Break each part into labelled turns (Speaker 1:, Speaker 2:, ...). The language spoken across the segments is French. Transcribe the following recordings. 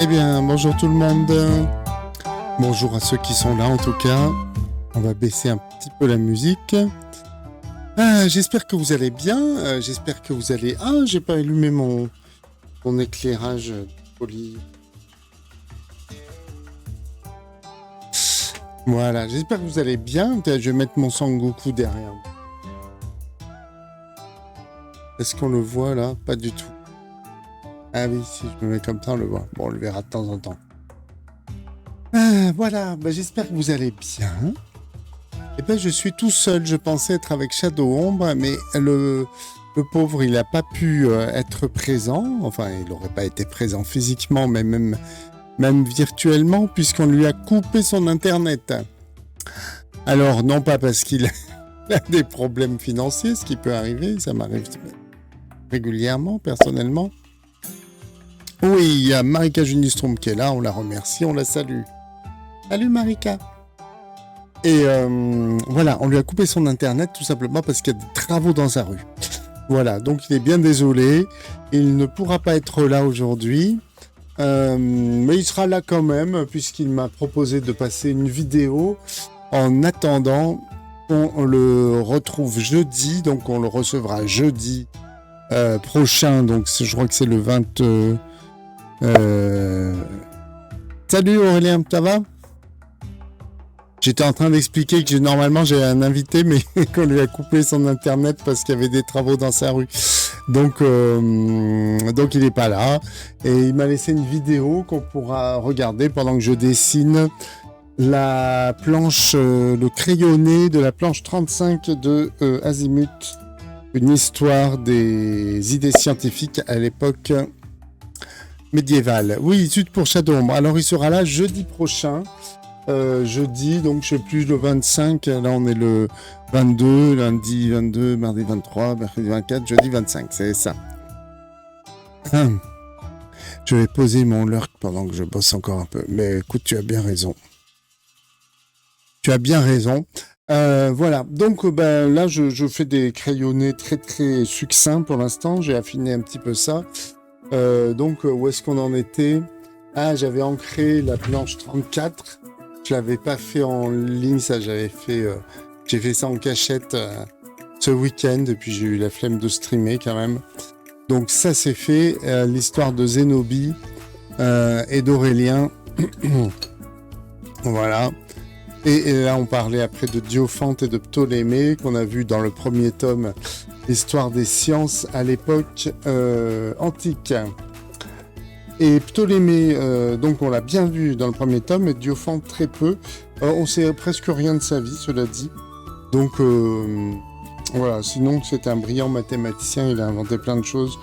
Speaker 1: Eh bien, bonjour tout le monde. Bonjour à ceux qui sont là en tout cas. On va baisser un petit peu la musique. J'espère que vous allez bien. J'espère que vous allez... Ah, j'ai pas allumé mon éclairage poli. Voilà, j'espère que vous allez bien. Je vais mettre mon Sangoku derrière. Est-ce qu'on le voit là? Pas du tout. Ah oui, si je me mets comme ça, on le voit. Bon, on le verra de temps en temps. Voilà, j'espère que vous allez bien. Eh bien, je suis tout seul. Je pensais être avec Shadow Ombre, mais le pauvre, il n'a pas pu être présent. Enfin, il n'aurait pas été présent physiquement, mais même virtuellement, puisqu'on lui a coupé son Internet. Alors, non pas parce qu'il a des problèmes financiers, ce qui peut arriver, ça m'arrive régulièrement, personnellement. Oui, il y a Marika Junistrom qui est là, on la remercie, on la salue. Salut Marika. Et voilà, on lui a coupé son Internet tout simplement parce qu'il y a des travaux dans sa rue. Voilà, donc il est bien désolé, il ne pourra pas être là aujourd'hui, mais il sera là quand même puisqu'il m'a proposé de passer une vidéo en attendant qu'on le retrouve jeudi, donc on le recevra jeudi prochain, donc je crois que c'est le 20... Salut Aurélien, ça va? J'étais en train d'expliquer que normalement j'ai un invité, mais qu'on lui a coupé son internet parce qu'il y avait des travaux dans sa rue. Donc il n'est pas là. Et il m'a laissé une vidéo qu'on pourra regarder pendant que je dessine la planche, le crayonné de la planche 35 de Azimut. Une histoire des idées scientifiques à l'époque médiévale. Oui, zut pour Shadow Ombre. Alors il sera là jeudi prochain. Jeudi, donc je sais plus, le 25, là on est le 22, lundi 22, mardi 23, mercredi 24, jeudi 25, c'est ça. Je vais poser mon lurk pendant que je bosse encore un peu, mais écoute, tu as bien raison. Tu as bien raison. Voilà, donc là je fais des crayonnés très très succincts pour l'instant, j'ai affiné un petit peu ça. Donc où est-ce qu'on en était? Ah, j'avais ancré la planche 34. Je l'avais pas fait en ligne, ça j'ai fait ça en cachette ce week-end et puis j'ai eu la flemme de streamer quand même. Donc ça c'est fait, l'histoire de Zénobie et d'Aurélien. Voilà. Et là on parlait après de Diophante et de Ptolémée qu'on a vu dans le premier tome, l'histoire des sciences à l'époque antique. Et Ptolémée, donc on l'a bien vu dans le premier tome, et Diophante très peu. On sait presque rien de sa vie, cela dit. Donc voilà, sinon c'était un brillant mathématicien, il a inventé plein de choses.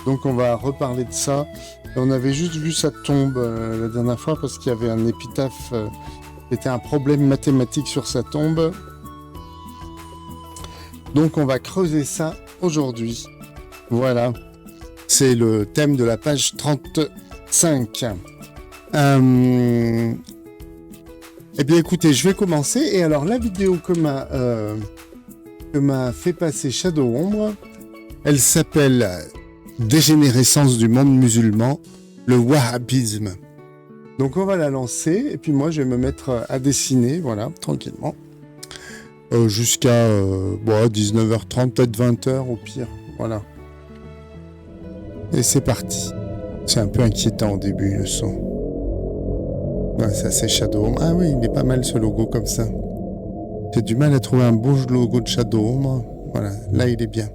Speaker 1: Donc on va reparler de ça. Et on avait juste vu sa tombe la dernière fois parce qu'il y avait un épitaphe, c'était un problème mathématique sur sa tombe. Donc on va creuser ça aujourd'hui. Voilà. C'est le thème de la page 35. Eh bien, écoutez, je vais commencer. Et alors, la vidéo que m'a fait passer Shadow Ombre, elle s'appelle Dégénérescence du monde musulman, le wahhabisme. Donc, on va la lancer. Et puis, moi, je vais me mettre à dessiner, voilà, tranquillement. Jusqu'à 19h30, peut-être 20h au pire. Voilà. Et c'est parti. C'est un peu inquiétant au début, le son. Ouais, ça c'est Shadow Ombre. Ah oui, il est pas mal ce logo comme ça. J'ai du mal à trouver un beau logo de Shadow Ombre. Voilà, là il est bien.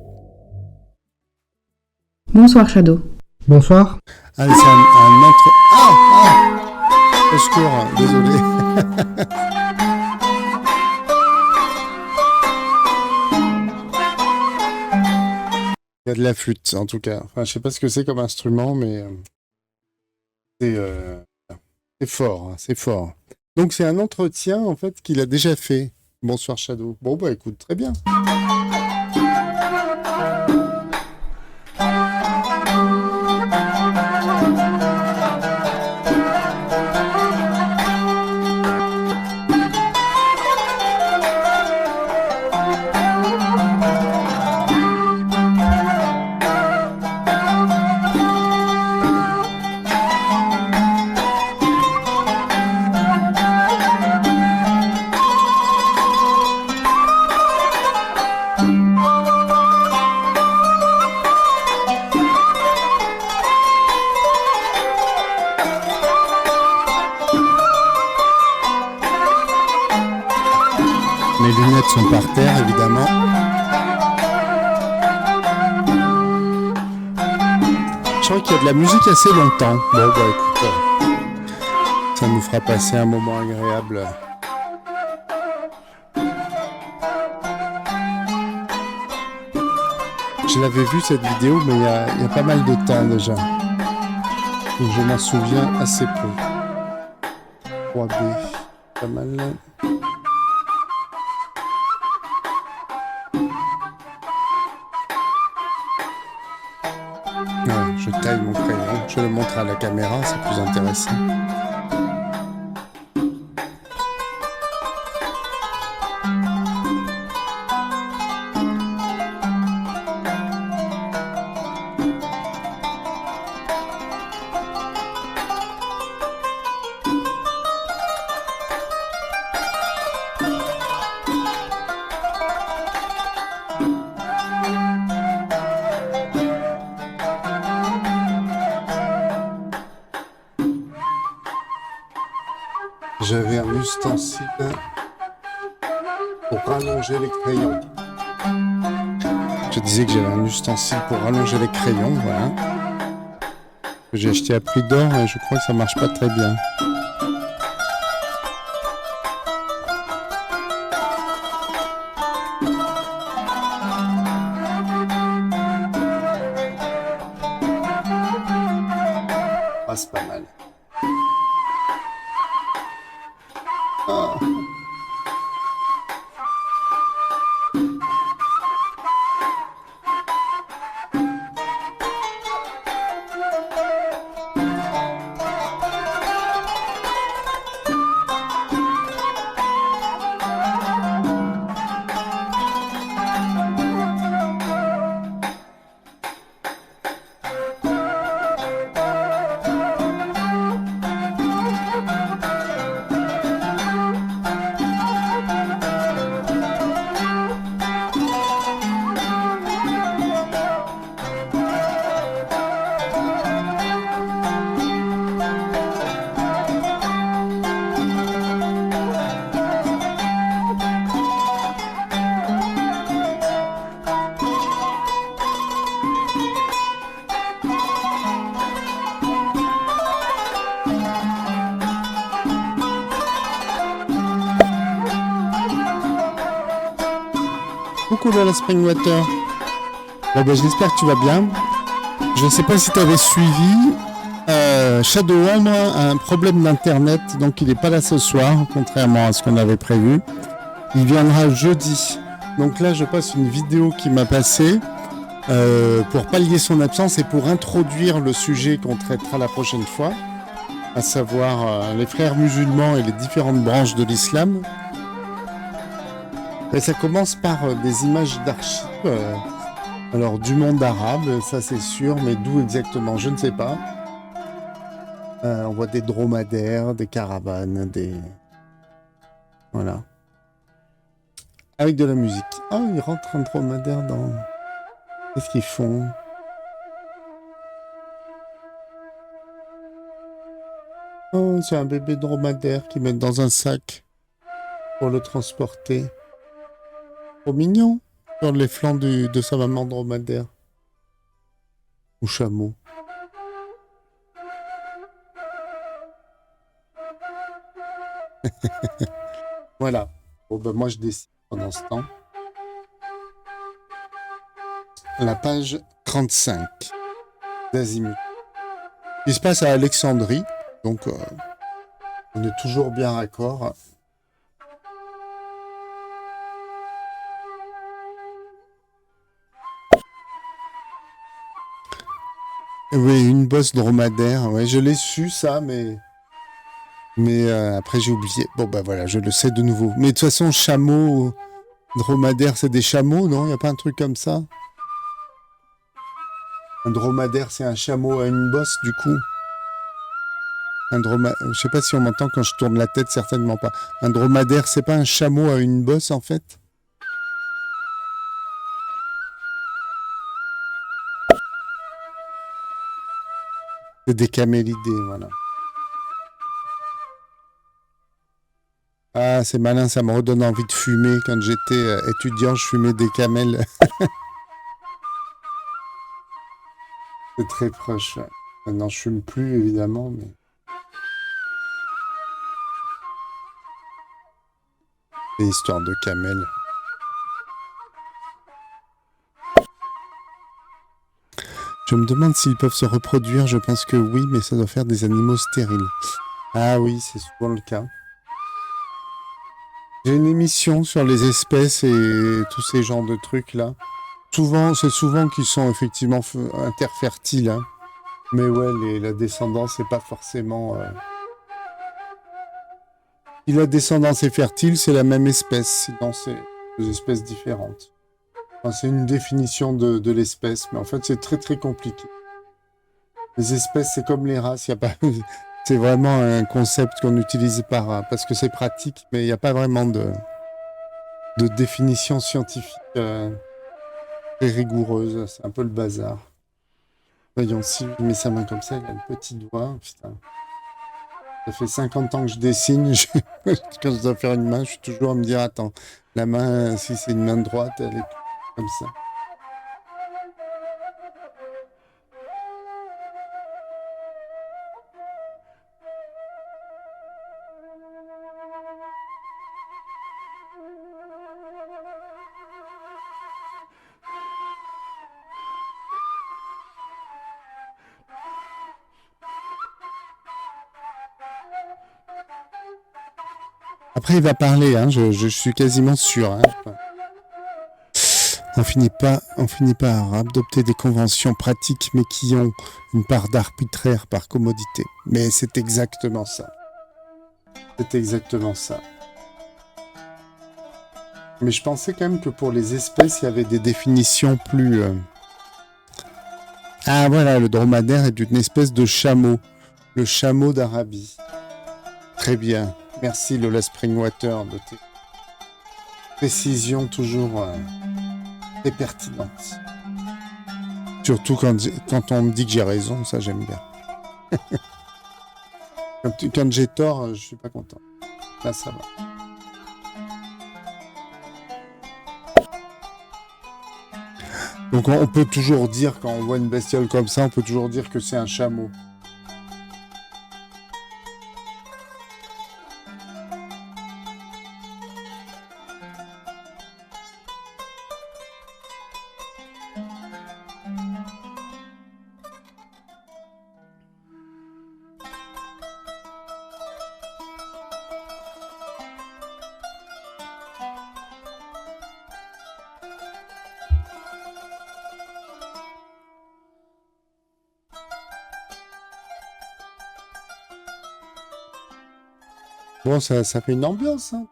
Speaker 2: Bonsoir Shadow.
Speaker 3: Bonsoir.
Speaker 1: Ah, c'est un autre... Ah au secours, désolé. Il y a de la flûte, en tout cas. Enfin, je sais pas ce que c'est comme instrument, mais c'est fort, hein, c'est fort. Donc, c'est un entretien, en fait, qu'il a déjà fait. Bonsoir, Shadow. Bon, écoute, très bien. pattes sont par terre, évidemment. Je crois qu'il y a de la musique assez longtemps. Bon, bah écoute, ça nous fera passer un moment agréable. Je l'avais vu cette vidéo, mais il y a pas mal de temps déjà. Donc je m'en souviens assez peu. 3B, pas mal. Ouais, je taille mon crayon, je le montre à la caméra, c'est plus intéressant. J'avais un ustensile pour rallonger les crayons. Je disais que j'avais un ustensile pour rallonger les crayons, voilà. Que j'ai acheté à prix d'or et je crois que ça marche pas très bien. Ah, c'est pas mal. Ah. Coucou Lola Springwater. Bon, ben, j'espère que tu vas bien. Je ne sais pas si tu avais suivi. Shadow One a un problème d'internet, donc il n'est pas là ce soir, contrairement à ce qu'on avait prévu. Il viendra jeudi. Donc là, je passe une vidéo qui m'a passé pour pallier son absence et pour introduire le sujet qu'on traitera la prochaine fois, à savoir les frères musulmans et les différentes branches de l'islam. Et ça commence par des images d'archives, alors du monde arabe, ça c'est sûr, mais d'où exactement, je ne sais pas. On voit des dromadaires, des caravanes, des... Voilà. Avec de la musique. Ah, il rentre un dromadaire dans... Qu'est-ce qu'ils font? Oh, c'est un bébé dromadaire qu'ils mettent dans un sac pour le transporter. Trop mignon, sur les flancs de sa maman dromadaire. Ou chameau. Voilà. Bon, ben moi je décide pendant ce temps. La page 35 d'Azimut. Il se passe à Alexandrie, donc on est toujours bien raccord. Oui, une bosse dromadaire. Ouais, je l'ai su ça, mais après j'ai oublié. Bon bah voilà, je le sais de nouveau. Mais de toute façon, chameau, dromadaire, c'est des chameaux, non? Il n'y a pas un truc comme ça? Un dromadaire, c'est un chameau à une bosse, du coup. Je sais pas si on m'entend quand je tourne la tête, certainement pas. Un dromadaire, c'est pas un chameau à une bosse, en fait? C'est des camélidés, voilà. Ah, c'est malin, ça me redonne envie de fumer. Quand j'étais étudiant, je fumais des camels. C'est très proche. Ouais. Maintenant, je fume plus, évidemment, mais... C'est histoire de camels. Je me demande s'ils peuvent se reproduire. Je pense que oui, mais ça doit faire des animaux stériles. Ah oui, c'est souvent le cas. J'ai une émission sur les espèces et tous ces genres de trucs-là. C'est souvent qu'ils sont effectivement interfertiles. Hein. Mais ouais, la descendance n'est pas forcément... Si la descendance est fertile, c'est la même espèce. Sinon, c'est deux espèces différentes. Enfin, c'est une définition de l'espèce, mais en fait, c'est très très compliqué. Les espèces, c'est comme les races. Y a pas... C'est vraiment un concept qu'on utilise parce que c'est pratique, mais il n'y a pas vraiment de définition scientifique très rigoureuse. C'est un peu le bazar. Voyons, si je mets sa main comme ça, il a le petit doigt. Putain. Ça fait 50 ans que je dessine. Quand je dois faire une main, je suis toujours à me dire, attends, la main, si c'est une main droite, elle est comme ça. Après, il va parler, hein, je suis quasiment sûr. Hein. On finit pas par adopter des conventions pratiques, mais qui ont une part d'arbitraire par commodité. Mais c'est exactement ça. C'est exactement ça. Mais je pensais quand même que pour les espèces, il y avait des définitions plus... Ah voilà, le dromadaire est une espèce de chameau. Le chameau d'Arabie. Très bien. Merci Lola Springwater de tes précisions toujours très pertinentes. Surtout quand on me dit que j'ai raison, ça j'aime bien. Quand j'ai tort, je suis pas content. Là ça va. Donc on peut toujours dire, quand on voit une bestiole comme ça, on peut toujours dire que c'est un chameau. Bon, ça fait une ambiance, hein.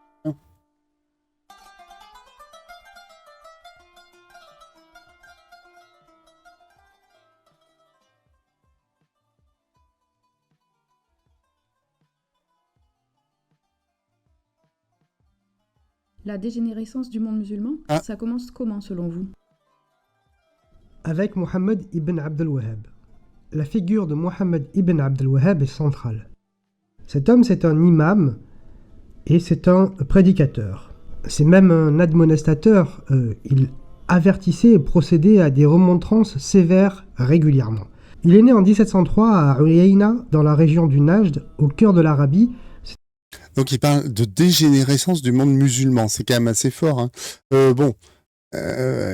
Speaker 2: La dégénérescence du monde musulman, ça commence comment selon vous?
Speaker 3: Avec Mohammed ibn Abdel Wahhab. La figure de Mohammed ibn Abdel Wahhab est centrale. Cet homme, c'est un imam et c'est un prédicateur. C'est même un admonestateur. Il avertissait et procédait à des remontrances sévères régulièrement. Il est né en 1703 à Uyayna, dans la région du Najd, au cœur de l'Arabie.
Speaker 1: Donc il parle de dégénérescence du monde musulman, c'est quand même assez fort. Hein.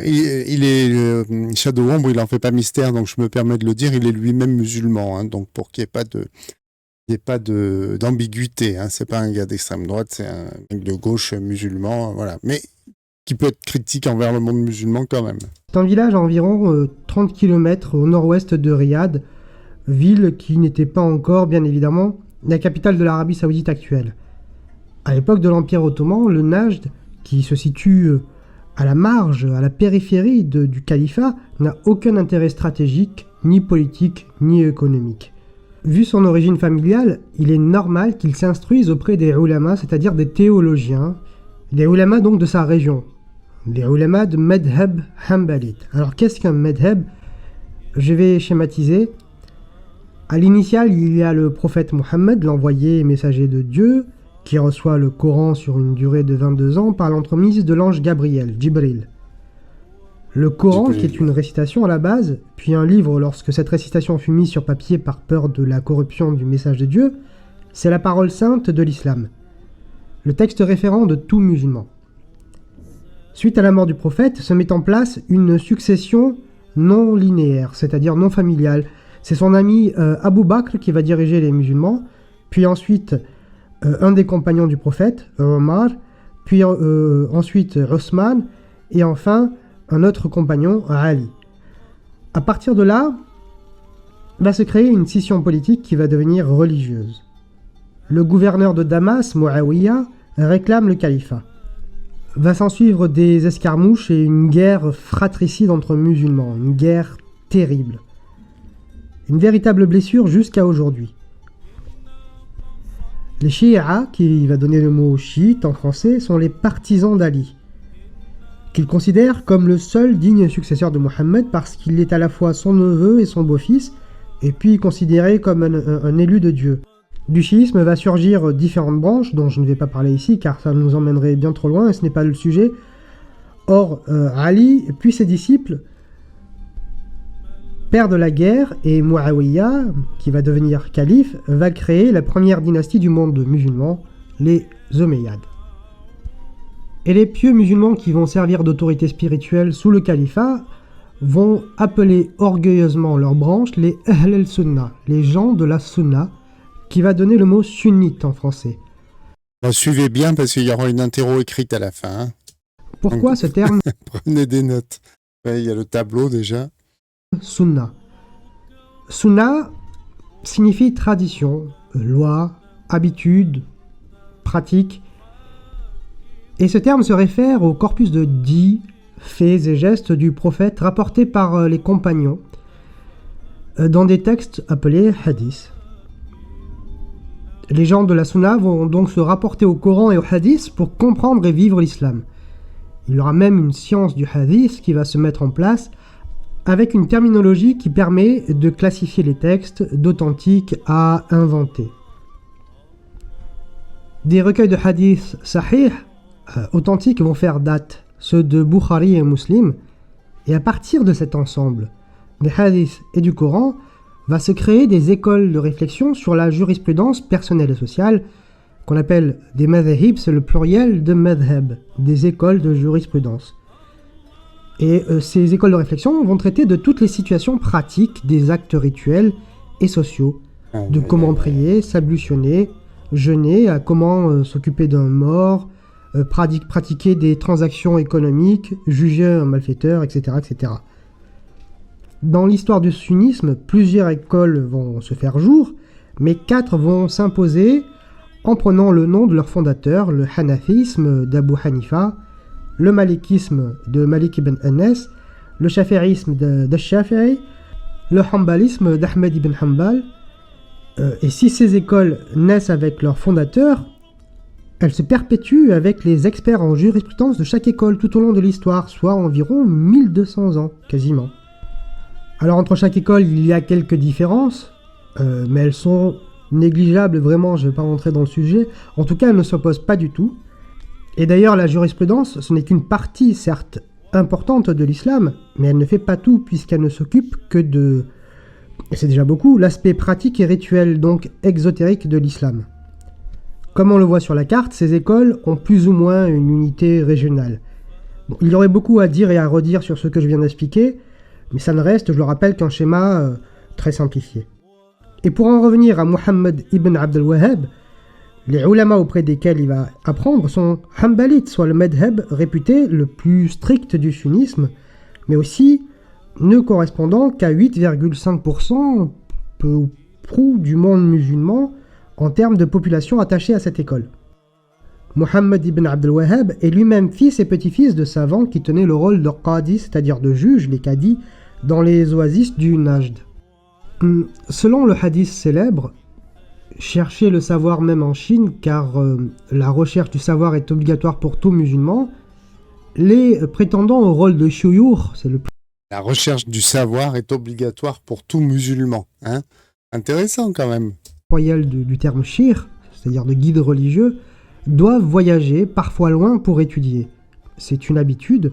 Speaker 1: Il est Shadow Ombre, il en fait pas mystère, donc je me permets de le dire, il est lui-même musulman, hein, donc pour qu'il n'y ait pas d'ambiguïté. Hein, c'est pas un gars d'extrême droite, c'est un mec de gauche musulman, voilà. Mais qui peut être critique envers le monde musulman quand même.
Speaker 3: C'est un village à environ 30 km au nord-ouest de Riyad, ville qui n'était pas encore, bien évidemment, la capitale de l'Arabie Saoudite actuelle. À l'époque de l'Empire ottoman, le Najd, qui se situe à la marge, à la périphérie du califat, n'a aucun intérêt stratégique, ni politique, ni économique. Vu son origine familiale, il est normal qu'il s'instruise auprès des ulama, c'est-à-dire des théologiens, les ulama donc de sa région, les ulama de Madhab Hanbalite. Alors qu'est-ce qu'un Madhab? Je vais schématiser. À l'initiale, il y a le prophète Mohammed, l'envoyé messager de Dieu, qui reçoit le Coran sur une durée de 22 ans par l'entremise de l'ange Gabriel, Jibril. Le Coran, qui est une récitation à la base, puis un livre lorsque cette récitation fut mise sur papier par peur de la corruption du message de Dieu, c'est la parole sainte de l'islam, le texte référent de tout musulman. Suite à la mort du prophète, se met en place une succession non linéaire, c'est-à-dire non familiale. C'est son ami Abu Bakr qui va diriger les musulmans, puis ensuite un des compagnons du prophète, Omar, puis ensuite Osman, et enfin un autre compagnon, Ali. À partir de là, va se créer une scission politique qui va devenir religieuse. Le gouverneur de Damas, Muawiyah, réclame le califat. Va s'ensuivre des escarmouches et une guerre fratricide entre musulmans, une guerre terrible. Une véritable blessure jusqu'à aujourd'hui. Les Shia, qui va donner le mot chiite en français, sont les partisans d'Ali, qu'ils considèrent comme le seul digne successeur de Mohammed parce qu'il est à la fois son neveu et son beau-fils, et puis considéré comme un élu de Dieu. Du chiisme va surgir différentes branches, dont je ne vais pas parler ici car ça nous emmènerait bien trop loin et ce n'est pas le sujet. Or, Ali, puis ses disciples, perdent la guerre et Muawiyah, qui va devenir calife, va créer la première dynastie du monde musulman, les Omeyyades. Et les pieux musulmans qui vont servir d'autorité spirituelle sous le califat vont appeler orgueilleusement leur branche les Ahl al-Sunnah, les gens de la Sunna, qui va donner le mot sunnite en français.
Speaker 1: Suivez bien parce qu'il y aura une interro écrite à la fin. Hein.
Speaker 3: Pourquoi ce terme
Speaker 1: Prenez des notes. Ouais, il y a le tableau déjà.
Speaker 3: Sunna. Sunna signifie tradition, loi, habitude, pratique. Et ce terme se réfère au corpus de dits, faits et gestes du prophète rapportés par les compagnons dans des textes appelés hadiths. Les gens de la Sunna vont donc se rapporter au Coran et au hadith pour comprendre et vivre l'islam. Il y aura même une science du hadith qui va se mettre en place avec une terminologie qui permet de classifier les textes d'authentiques à inventés. Des recueils de hadiths sahih authentiques vont faire date, ceux de Bukhari et Muslim, et à partir de cet ensemble, des hadiths et du Coran, va se créer des écoles de réflexion sur la jurisprudence personnelle et sociale, qu'on appelle des madhahib, c'est le pluriel de madhab, des écoles de jurisprudence. Et ces écoles de réflexion vont traiter de toutes les situations pratiques des actes rituels et sociaux, de comment prier, s'ablutionner, jeûner, à comment s'occuper d'un mort, pratiquer des transactions économiques, juger un malfaiteur, etc., etc. Dans l'histoire du sunnisme, plusieurs écoles vont se faire jour, mais 4 vont s'imposer en prenant le nom de leur fondateur, le hanafisme d'Abu Hanifa, le malikisme de Malik ibn Anas, le shafi'isme d'Ash-Shafi'i, le hanbalisme d'Ahmed ibn Hanbal. Et si ces écoles naissent avec leur fondateur, elles se perpétuent avec les experts en jurisprudence de chaque école tout au long de l'histoire, soit environ 1200 ans, quasiment. Alors entre chaque école, il y a quelques différences, mais elles sont négligeables, vraiment, je ne vais pas rentrer dans le sujet. En tout cas, elles ne s'opposent pas du tout. Et d'ailleurs, la jurisprudence, ce n'est qu'une partie, certes, importante de l'islam, mais elle ne fait pas tout, puisqu'elle ne s'occupe que de, et c'est déjà beaucoup, l'aspect pratique et rituel, donc exotérique de l'islam. Comme on le voit sur la carte, ces écoles ont plus ou moins une unité régionale. Bon, il y aurait beaucoup à dire et à redire sur ce que je viens d'expliquer, mais ça ne reste, je le rappelle, qu'un schéma très simplifié. Et pour en revenir à Muhammad ibn Abd al-Wahhab, les ulama auprès desquels il va apprendre sont hanbalites, soit le madhab réputé le plus strict du sunnisme, mais aussi ne correspondant qu'à 8,5% peu ou prou du monde musulman en termes de population attachée à cette école. Muhammad ibn Abd al-Wahhab est lui-même fils et petit-fils de savants qui tenaient le rôle de qadi, c'est-à-dire de juge, les qadis, dans les oasis du Najd. Selon le hadith célèbre, cherchez le savoir même en Chine, car la recherche du savoir est obligatoire pour tout musulman, les prétendants au rôle de shuyukh, c'est le
Speaker 1: La recherche du savoir est obligatoire pour tout musulman. Hein, intéressant quand même.
Speaker 3: Royal du terme shir, c'est-à-dire de guide religieux, doivent voyager, parfois loin, pour étudier. C'est une habitude.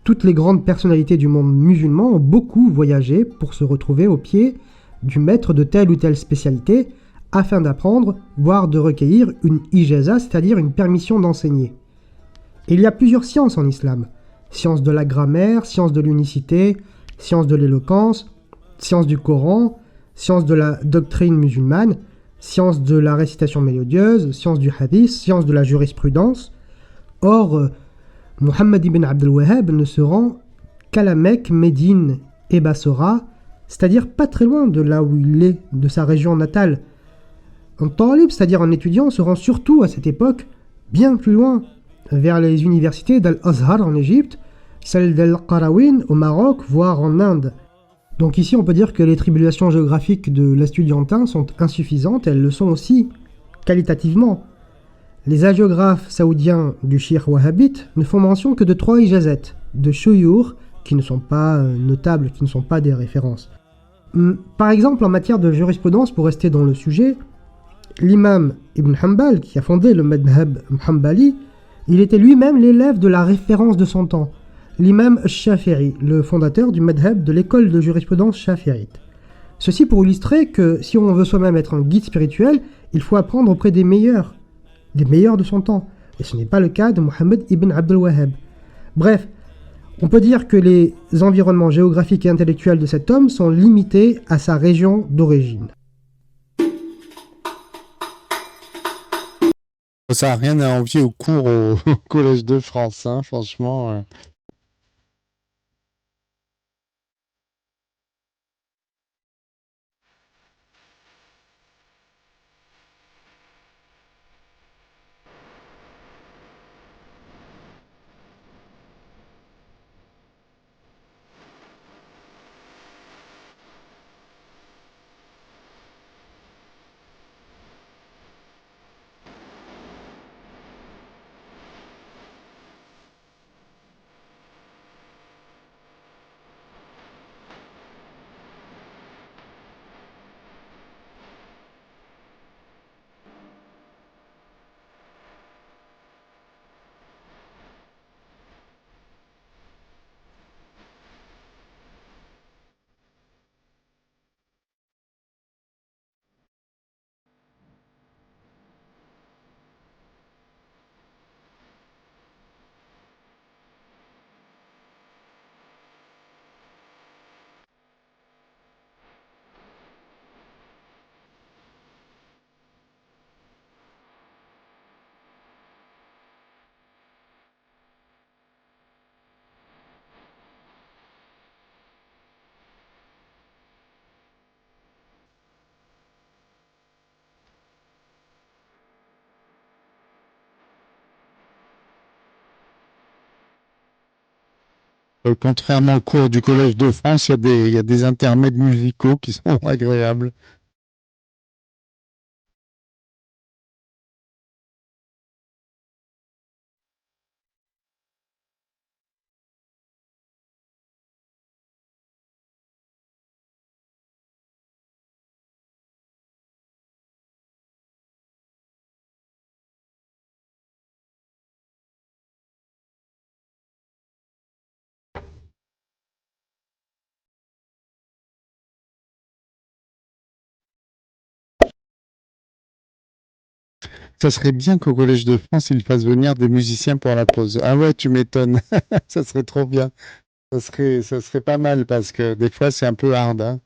Speaker 3: Toutes les grandes personnalités du monde musulman ont beaucoup voyagé pour se retrouver au pied du maître de telle ou telle spécialité afin d'apprendre, voire de recueillir une ijaza, c'est-à-dire une permission d'enseigner. Et il y a plusieurs sciences en islam. Science de la grammaire, science de l'unicité, science de l'éloquence, science du Coran, science de la doctrine musulmane, science de la récitation mélodieuse, science du hadith, science de la jurisprudence. Or, Muhammad ibn Abdel Wahhab ne se rend qu'à la Mecque, Médine et Bassora, c'est-à-dire pas très loin de là où il est, de sa région natale. Un talib, c'est-à-dire un étudiant, se rend surtout à cette époque bien plus loin, vers les universités d'Al-Azhar en Égypte, celles d'Al-Qarawin au Maroc, voire en Inde. Donc ici, on peut dire que les tribulations géographiques de l'estudiantin sont insuffisantes, elles le sont aussi qualitativement. Les hagiographes saoudiens du Shir wahhabite ne font mention que de 3 ijazat, de shuyur, qui ne sont pas notables, qui ne sont pas des références. Par exemple, en matière de jurisprudence, pour rester dans le sujet, l'imam Ibn Hanbal, qui a fondé le madhhab Hanbali, il était lui-même l'élève de la référence de son temps, l'imam Shafi'i, le fondateur du madhhab de l'école de jurisprudence shafi'ite. Ceci pour illustrer que si on veut soi-même être un guide spirituel, il faut apprendre auprès des meilleurs de son temps. Et ce n'est pas le cas de Muhammad ibn Abdel Wahhab. Bref, on peut dire que les environnements géographiques et intellectuels de cet homme sont limités à sa région d'origine.
Speaker 1: Ça n'a rien à envier au cours au Collège de France, hein, franchement. Contrairement au cours du Collège de France, il y a des intermèdes musicaux qui sont agréables. Ça serait bien qu'au Collège de France, ils fassent venir des musiciens pour la pause. Ah ouais, tu m'étonnes. Ça serait trop bien. Ça serait pas mal parce que des fois, c'est un peu hard, hein.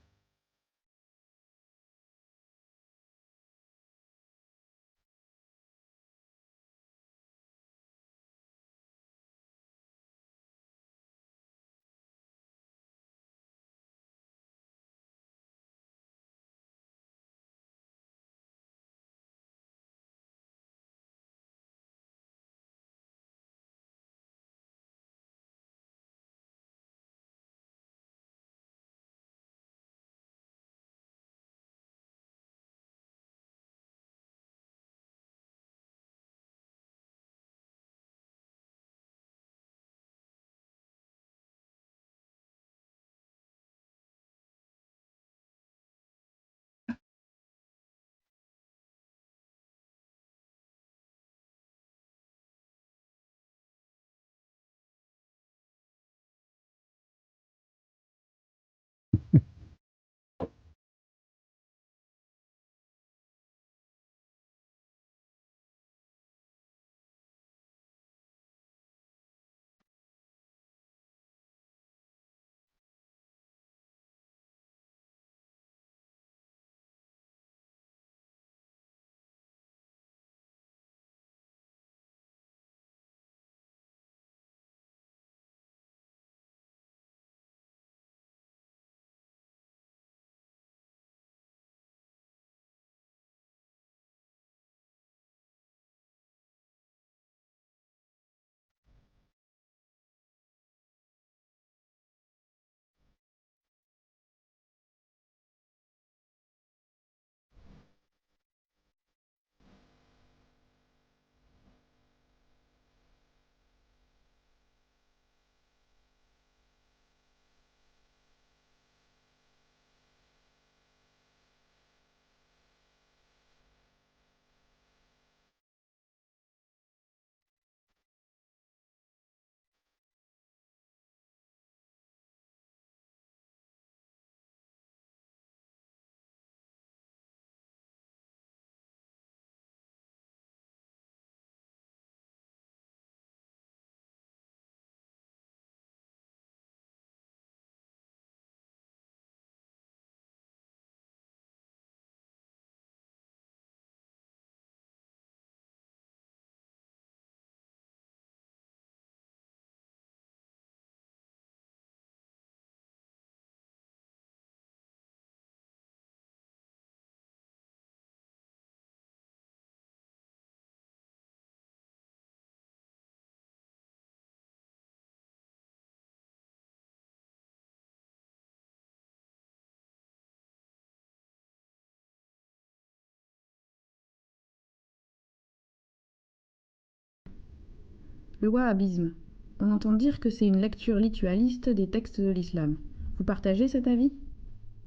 Speaker 2: Le wahhabisme. On entend dire que c'est une lecture littéraliste des textes de l'islam. Vous partagez cet avis?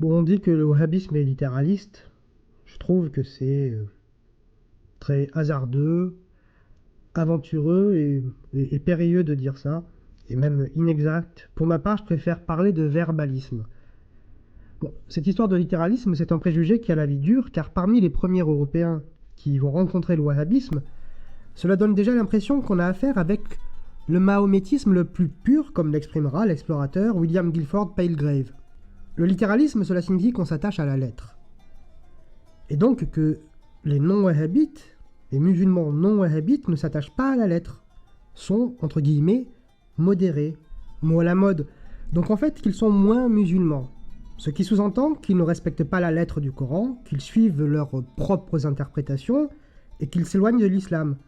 Speaker 3: Bon, on dit que le wahhabisme est littéraliste. Je trouve que c'est très hasardeux, aventureux et périlleux de dire ça, et même inexact. Pour ma part, je préfère parler de verbalisme. Bon, cette histoire de littéralisme, c'est un préjugé qui a la vie dure, car parmi les premiers Européens qui vont rencontrer le wahhabisme, cela donne déjà l'impression qu'on a affaire avec le mahométisme le plus pur, comme l'exprimera l'explorateur William Guilford Palegrave. Le littéralisme, cela signifie qu'on s'attache à la lettre. Et donc que les non-wahhabites, les musulmans non-wahhabites ne s'attachent pas à la lettre, sont, entre guillemets, modérés, mot à la mode. Donc en fait, qu'ils sont moins musulmans. Ce qui sous-entend qu'ils ne respectent pas la lettre du Coran, qu'ils suivent leurs propres interprétations et qu'ils s'éloignent de l'islam.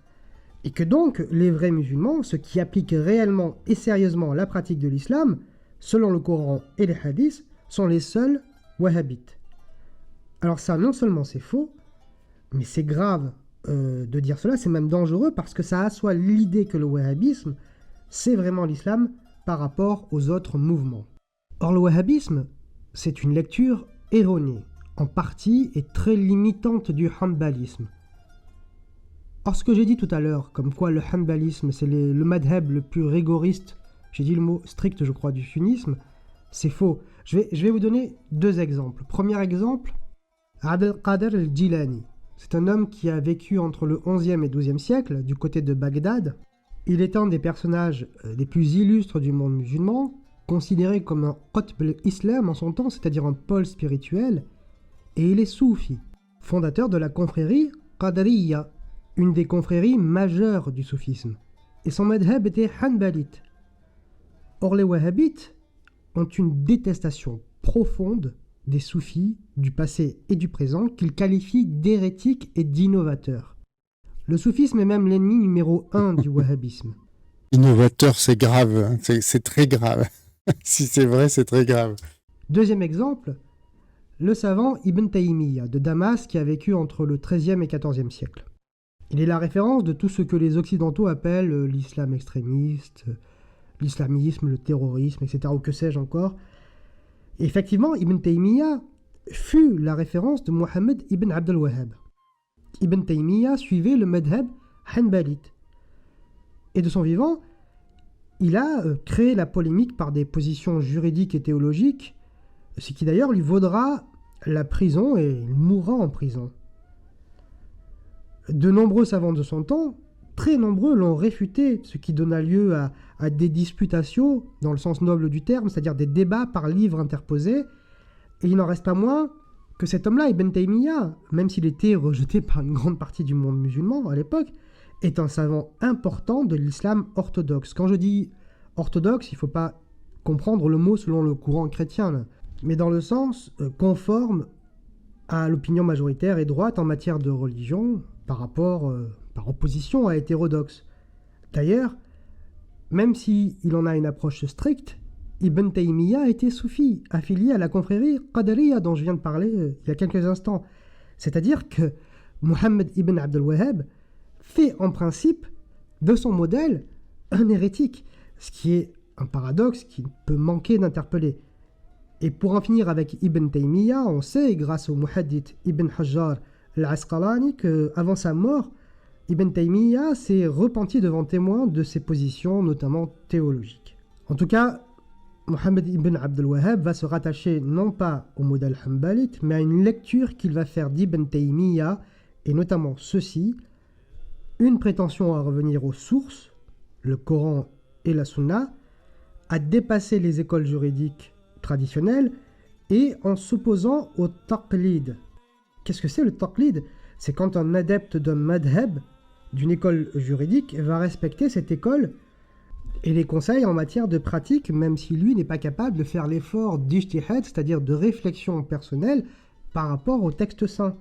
Speaker 3: Et que donc, les vrais musulmans, ceux qui appliquent réellement et sérieusement la pratique de l'islam, selon le Coran et les hadiths, sont les seuls wahhabites. Alors ça, non seulement c'est faux, mais c'est grave de dire cela, c'est même dangereux parce que ça assoit l'idée que le wahhabisme, c'est vraiment l'islam par rapport aux autres mouvements. Or le wahhabisme, c'est une lecture erronée, en partie et très limitante du hanbalisme. Or ce que j'ai dit tout à l'heure, comme quoi le hanbalisme c'est le madhab le plus rigoriste, j'ai dit le mot strict je crois du sunnisme, c'est faux. Je vais vous donner deux exemples. Premier exemple, Abd al-Qadir al-Jilani. C'est un homme qui a vécu entre le 11e et 12e siècle, du côté de Bagdad. Il est un des personnages les plus illustres du monde musulman, considéré comme un qutb al-Islam en son temps, c'est-à-dire un pôle spirituel, et il est soufi, fondateur de la confrérie Qadariya, une des confréries majeures du soufisme. Et son madhab était hanbalite. Or les wahhabites ont une détestation profonde des soufis, du passé et du présent, qu'ils qualifient d'hérétiques et d'innovateurs. Le soufisme est même l'ennemi numéro 1 du wahhabisme.
Speaker 1: Innovateur, c'est grave, hein. C'est très grave. Si c'est vrai, c'est très grave.
Speaker 3: Deuxième exemple, le savant Ibn Taymiyyah de Damas qui a vécu entre le XIIIe et XIVe siècle. Il est la référence de tout ce que les Occidentaux appellent l'islam extrémiste, l'islamisme, le terrorisme, etc. ou que sais-je encore. Et effectivement, Ibn Taymiyyah fut la référence de Mohammed ibn Abd al-Wahhab. Ibn Taymiyyah suivait le madhab hanbalite. Et de son vivant, il a créé la polémique par des positions juridiques et théologiques, ce qui d'ailleurs lui vaudra la prison et il mourra en prison. De nombreux savants de son temps, très nombreux, l'ont réfuté, ce qui donna lieu à des disputations, dans le sens noble du terme, c'est-à-dire des débats par livre interposés. Et il n'en reste pas moins que cet homme-là, Ibn Taymiyyah, même s'il était rejeté par une grande partie du monde musulman à l'époque, est un savant important de l'islam orthodoxe. Quand je dis orthodoxe, il ne faut pas comprendre le mot selon le courant chrétien, là, mais dans le sens conforme à l'opinion majoritaire et droite en matière de religion, par opposition à hétérodoxe. D'ailleurs, même s'il en a une approche stricte, Ibn Taymiyyah était soufi, affilié à la confrérie Qadariya dont je viens de parler il y a quelques instants. C'est-à-dire que Mohammed ibn Abd al-Wahhab fait en principe de son modèle un hérétique, ce qui est un paradoxe qui ne peut manquer d'interpeller. Et pour en finir avec Ibn Taymiyyah, on sait, grâce au muhaddith Ibn Hajar al-Asqalani, qu'avant sa mort, Ibn Taymiyyah s'est repenti devant témoins de ses positions, notamment théologiques. En tout cas, Mohammed ibn Abd al-Wahhab va se rattacher non pas au modèle hanbalite, mais à une lecture qu'il va faire d'Ibn Taymiyyah, et notamment ceci, une prétention à revenir aux sources, le Coran et la Sunna, à dépasser les écoles juridiques traditionnelles et en s'opposant au taqlid. Qu'est-ce que c'est le taqlid? C'est quand un adepte d'un madhab, d'une école juridique, va respecter cette école et les conseils en matière de pratique, même si lui n'est pas capable de faire l'effort d'ijtihad, c'est-à-dire de réflexion personnelle par rapport au texte saint.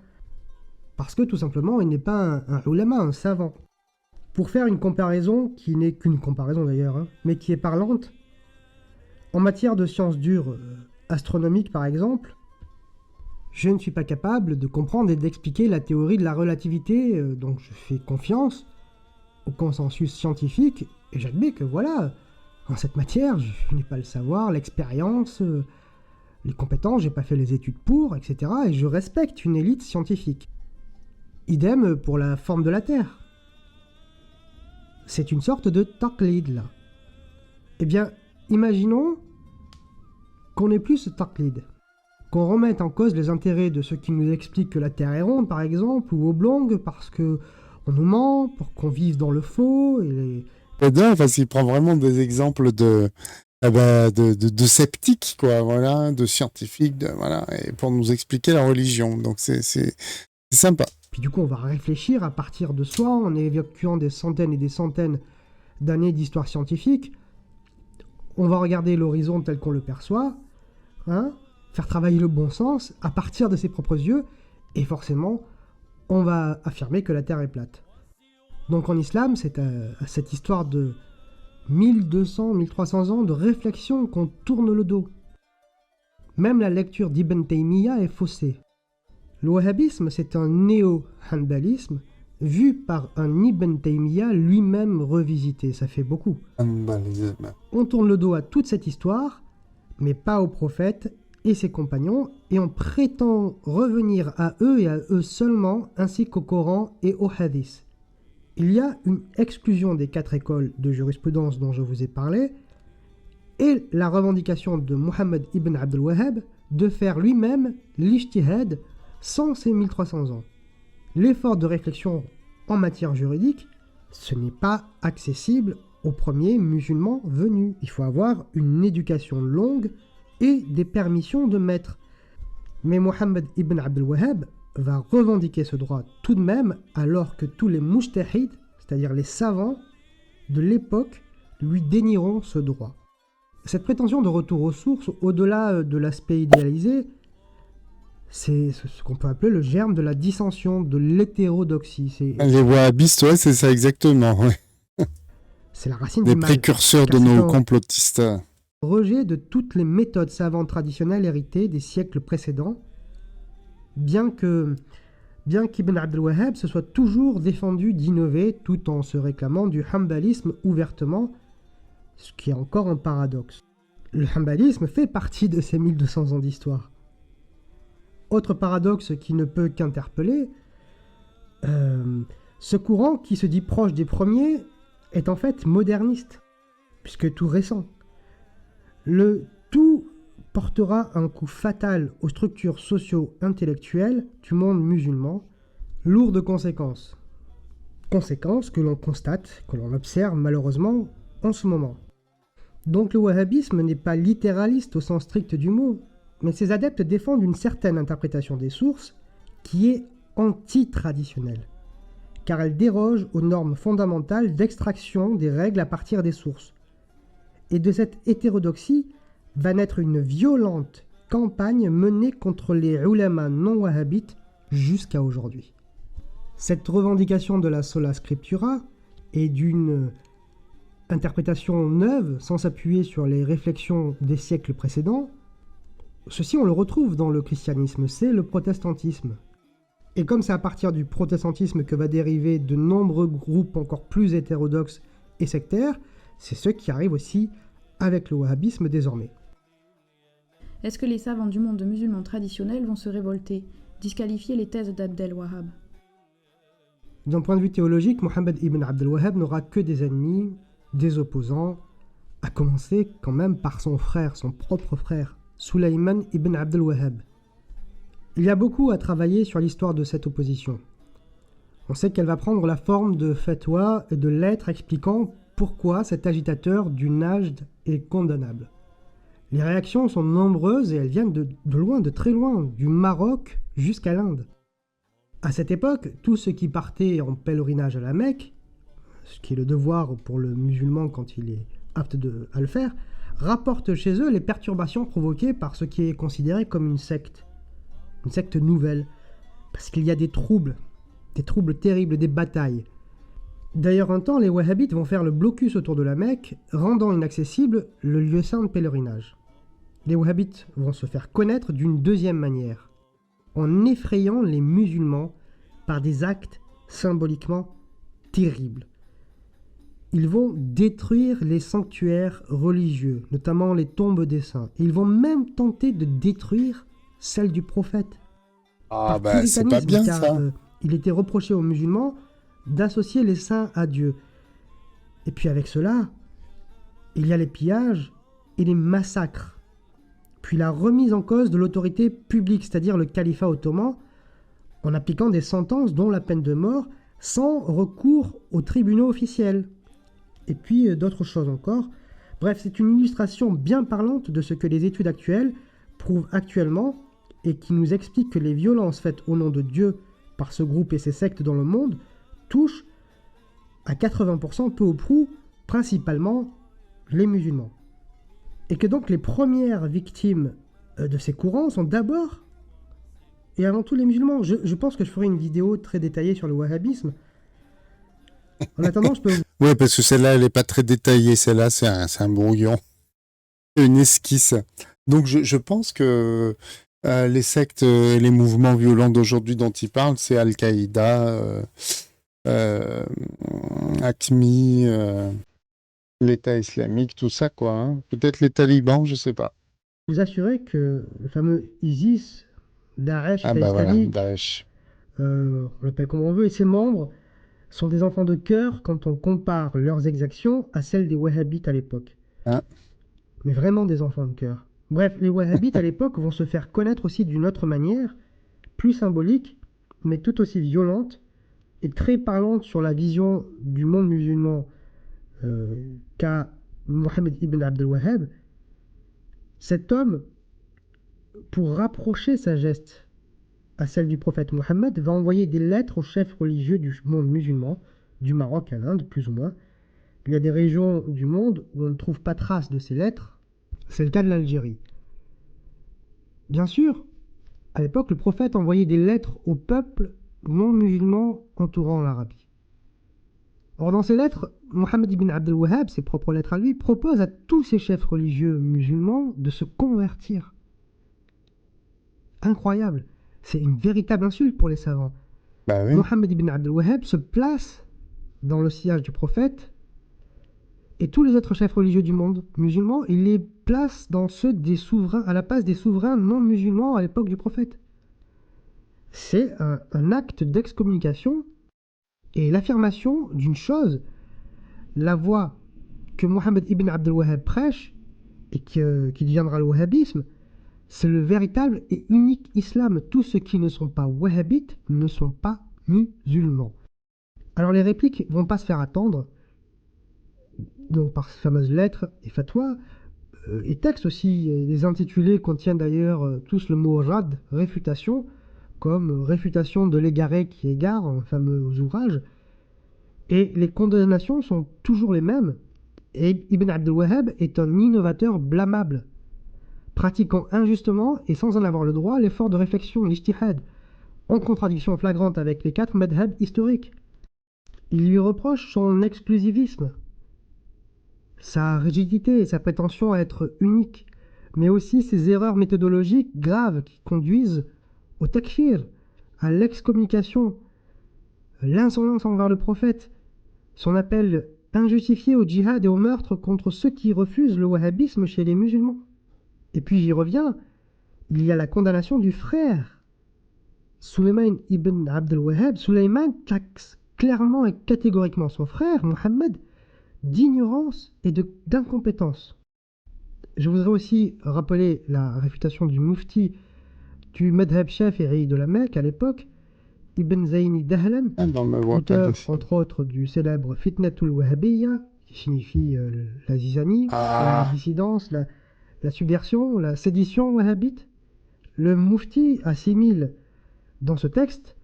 Speaker 3: Parce que tout simplement, il n'est pas un ulama, un savant. Pour faire une comparaison, qui n'est qu'une comparaison d'ailleurs, mais qui est parlante, en matière de sciences dures astronomiques par exemple, je ne suis pas capable de comprendre et d'expliquer la théorie de la relativité, donc je fais confiance, au consensus scientifique, et j'admets que voilà, en cette matière, je n'ai pas le savoir, l'expérience, les compétences, j'ai pas fait les études pour, etc. Et je respecte une élite scientifique. Idem pour la forme de la Terre. C'est une sorte de taqlid, là. Eh bien, imaginons qu'on n'ait plus ce taqlid, qu'on remette en cause les intérêts de ceux qui nous expliquent que la Terre est ronde, par exemple, ou oblongue, parce que on nous ment, pour qu'on vive dans le faux, et
Speaker 1: J'adore parce qu'il prend vraiment des exemples de sceptiques, quoi, voilà, de scientifiques, voilà, et pour nous expliquer la religion. Donc c'est sympa.
Speaker 3: Puis du coup, on va réfléchir à partir de soi, en évoquant des centaines et des centaines d'années d'histoire scientifique. On va regarder l'horizon tel qu'on le perçoit, hein, faire travailler le bon sens à partir de ses propres yeux, et forcément, on va affirmer que la Terre est plate. Donc en islam, c'est cette histoire de 1200, 1300 ans de réflexion qu'on tourne le dos. Même la lecture d'Ibn Taymiyyah est faussée. Le wahhabisme, c'est un néo-hanbalisme vu par un Ibn Taymiyyah lui-même revisité. Ça fait beaucoup. On tourne le dos à toute cette histoire, mais pas au prophète et ses compagnons, et on prétend revenir à eux et à eux seulement, ainsi qu'au Coran et au Hadith. Il y a une exclusion des 4 écoles de jurisprudence dont je vous ai parlé, et la revendication de Muhammad ibn Abdul Wahhab de faire lui-même l'ijtihad sans ces 1300 ans. L'effort de réflexion en matière juridique, ce n'est pas accessible aux premiers musulmans venus. Il faut avoir une éducation longue et des permissions de maître. Mais Muhammad ibn Abdul Wahhab va revendiquer ce droit tout de même, alors que tous les mujtahid, c'est-à-dire les savants de l'époque, lui dénieront ce droit. Cette prétention de retour aux sources, au-delà de l'aspect idéalisé, c'est ce qu'on peut appeler le germe de la dissension, de l'hétérodoxie.
Speaker 1: Les wahhabistes, ouais, c'est ça exactement. Ouais.
Speaker 3: C'est la racine
Speaker 1: des
Speaker 3: du mal.
Speaker 1: précurseurs de nos complotistes.
Speaker 3: Rejet de toutes les méthodes savantes traditionnelles héritées des siècles précédents, bien qu'Ibn Abdul Wahhab se soit toujours défendu d'innover tout en se réclamant du hanbalisme ouvertement, ce qui est encore un paradoxe. Le hanbalisme fait partie de ces 1200 ans d'histoire. Autre paradoxe qui ne peut qu'interpeller, ce courant qui se dit proche des premiers est en fait moderniste, puisque tout récent. Le tout portera un coup fatal aux structures socio-intellectuelles du monde musulman, lourd de conséquences. Conséquences que l'on constate, que l'on observe malheureusement en ce moment. Donc le wahhabisme n'est pas littéraliste au sens strict du mot, mais ses adeptes défendent une certaine interprétation des sources qui est anti-traditionnelle, car elle déroge aux normes fondamentales d'extraction des règles à partir des sources. Et de cette hétérodoxie va naître une violente campagne menée contre les ulama non wahhabites jusqu'à aujourd'hui. Cette revendication de la sola scriptura et d'une interprétation neuve sans s'appuyer sur les réflexions des siècles précédents, ceci on le retrouve dans le christianisme, c'est le protestantisme. Et comme c'est à partir du protestantisme que va dériver de nombreux groupes encore plus hétérodoxes et sectaires, c'est ce qui arrive aussi avec le wahhabisme désormais.
Speaker 2: Est-ce que les savants du monde musulman traditionnel vont se révolter, disqualifier les thèses d'Abdel Wahhab?
Speaker 3: D'un point de vue théologique, Muhammad ibn Abdul Wahhab n'aura que des ennemis, des opposants, à commencer quand même par son frère, son propre frère, Sulayman ibn Abdul Wahhab. Il y a beaucoup à travailler sur l'histoire de cette opposition. On sait qu'elle va prendre la forme de fatwa et de lettres expliquant pourquoi cet agitateur du Najd est condamnable. Les réactions sont nombreuses et elles viennent de loin, de très loin, du Maroc jusqu'à l'Inde. À cette époque, tous ceux qui partaient en pèlerinage à la Mecque, ce qui est le devoir pour le musulman quand il est apte à le faire, rapportent chez eux les perturbations provoquées par ce qui est considéré comme une secte nouvelle, parce qu'il y a des troubles terribles, des batailles. D'ailleurs, un temps, les wahhabites vont faire le blocus autour de la Mecque, rendant inaccessible le lieu saint de pèlerinage. Les wahhabites vont se faire connaître d'une deuxième manière, en effrayant les musulmans par des actes symboliquement terribles. Ils vont détruire les sanctuaires religieux, notamment les tombes des saints. Ils vont même tenter de détruire celle du prophète.
Speaker 1: Ah,
Speaker 3: Par
Speaker 1: bah, c'est pas
Speaker 3: puritanisme,
Speaker 1: bien
Speaker 3: car
Speaker 1: ça.
Speaker 3: il était reproché aux musulmans d'associer les saints à Dieu. Et puis avec cela, il y a les pillages et les massacres. Puis la remise en cause de l'autorité publique, c'est-à-dire le califat ottoman, en appliquant des sentences dont la peine de mort sans recours aux tribunaux officiels. Et puis d'autres choses encore. Bref, c'est une illustration bien parlante de ce que les études actuelles prouvent actuellement et qui nous explique que les violences faites au nom de Dieu par ce groupe et ces sectes dans le monde touchent à 80% peu ou prou principalement les musulmans. Et que donc les premières victimes de ces courants sont d'abord et avant tout les musulmans. Je pense que je ferai une vidéo très détaillée sur le wahhabisme. En attendant, je peux vous...
Speaker 1: Ouais, parce que celle-là, elle est pas très détaillée. Celle-là, c'est un brouillon, une esquisse. Donc, je pense que les sectes, les mouvements violents d'aujourd'hui dont il parle, c'est Al-Qaïda, euh, AQMI, l'État islamique, tout ça, quoi. Hein. Peut-être les talibans, je sais pas.
Speaker 3: vous assurer que le fameux ISIS, Daesh,
Speaker 1: Ah
Speaker 3: État
Speaker 1: bah voilà,
Speaker 3: islamique,
Speaker 1: Daesh.
Speaker 3: on l'appelle comme on veut, et ses membres sont des enfants de cœur quand on compare leurs exactions à celles des wahhabites à l'époque.
Speaker 1: Hein.
Speaker 3: Mais vraiment des enfants de cœur. Bref, les wahhabites à l'époque vont se faire connaître aussi d'une autre manière, plus symbolique, mais tout aussi violente, et très parlante sur la vision du monde musulman qu'a Mohammed ibn Abdel Wahhab. Cet homme, pour rapprocher sa geste à celle du prophète Mohammed, va envoyer des lettres aux chefs religieux du monde musulman, du Maroc à l'Inde, plus ou moins. Il y a des régions du monde où on ne trouve pas trace de ces lettres. C'est le cas de l'Algérie. Bien sûr, à l'époque, le prophète envoyait des lettres aux peuples non musulmans entourant l'Arabie. Or, dans ces lettres, Mohammed ibn Abdel Wahhab, ses propres lettres à lui, propose à tous ces chefs religieux musulmans de se convertir. Incroyable. C'est une véritable insulte pour les savants.
Speaker 1: Bah oui.
Speaker 3: Mohammed ibn Abdel Wahhab se place dans le sillage du prophète et tous les autres chefs religieux du monde musulman, il les place dans ceux des souverains, à la place des souverains non musulmans à l'époque du prophète. C'est un acte d'excommunication et l'affirmation d'une chose, la voie que Mohammed ibn Abdel Wahhab prêche et qui deviendra le wahhabisme, c'est le véritable et unique islam. Tous ceux qui ne sont pas wahhabites ne sont pas musulmans. Alors les répliques vont pas se faire attendre, donc par ces fameuses lettres et fatwas, et textes aussi. Les intitulés contiennent d'ailleurs tous le mot rad, réfutation, comme réfutation de l'égaré qui égare, un fameux ouvrage. Et les condamnations sont toujours les mêmes. Et Ibn Abdel Wahhab est un innovateur blâmable, pratiquant injustement et sans en avoir le droit l'effort de réflexion, l'ijtihad, en contradiction flagrante avec les 4 madhhabs historiques. Il lui reproche son exclusivisme, sa rigidité et sa prétention à être unique, mais aussi ses erreurs méthodologiques graves qui conduisent au takfir, à l'excommunication, l'insolence envers le prophète, son appel injustifié au djihad et au meurtre contre ceux qui refusent le wahhabisme chez les musulmans. Et puis j'y reviens, il y a la condamnation du frère. Sulayman ibn Abdel Wahhab, Sulayman taxe clairement et catégoriquement son frère, Mohammed, d'ignorance et d'incompétence. Je voudrais aussi rappeler la réfutation du mufti du madhab shafi'i de la Mecque à l'époque, Ibn Zayni Dahlan,
Speaker 1: Ah, dans ma voix, pas
Speaker 3: auteur
Speaker 1: de...
Speaker 3: entre autres du célèbre Fitnatul Wahhabiyya, qui signifie la zizanie, la
Speaker 1: Ah,
Speaker 3: dissidence, la subversion, la sédition wahhabite. Le mufti assimile dans ce texte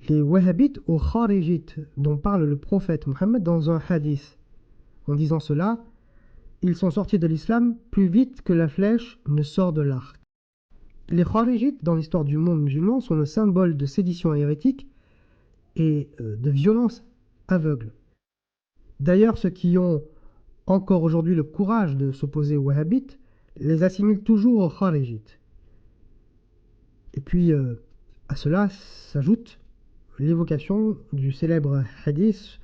Speaker 3: les wahhabites aux kharijites dont parle le prophète Mohammed dans un hadith. En disant cela, ils sont sortis de l'islam plus vite que la flèche ne sort de l'arc. Les kharijites dans l'histoire du monde musulman sont le symbole de sédition hérétique et de violence aveugle. D'ailleurs, ceux qui ont encore aujourd'hui le courage de s'opposer aux wahhabites les assimilent toujours aux kharijites. Et puis, à cela s'ajoute l'évocation du célèbre hadith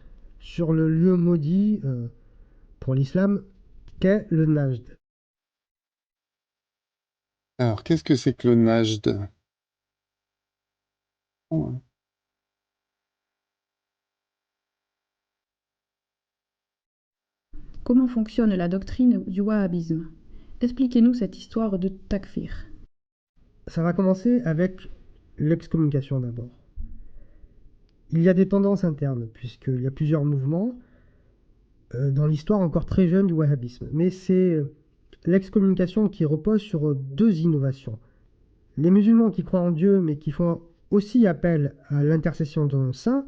Speaker 3: sur le lieu maudit pour l'islam qu'est le Najd.
Speaker 1: Alors, qu'est-ce que c'est que le Najd? Oh,
Speaker 2: Comment fonctionne la doctrine du wahhabisme? Expliquez-nous cette histoire de takfir.
Speaker 3: Ça va commencer avec l'excommunication d'abord. Il y a des tendances internes, puisqu'il y a plusieurs mouvements dans l'histoire encore très jeune du wahhabisme. Mais c'est l'excommunication qui repose sur deux innovations. Les musulmans qui croient en Dieu, mais qui font aussi appel à l'intercession d'un saint,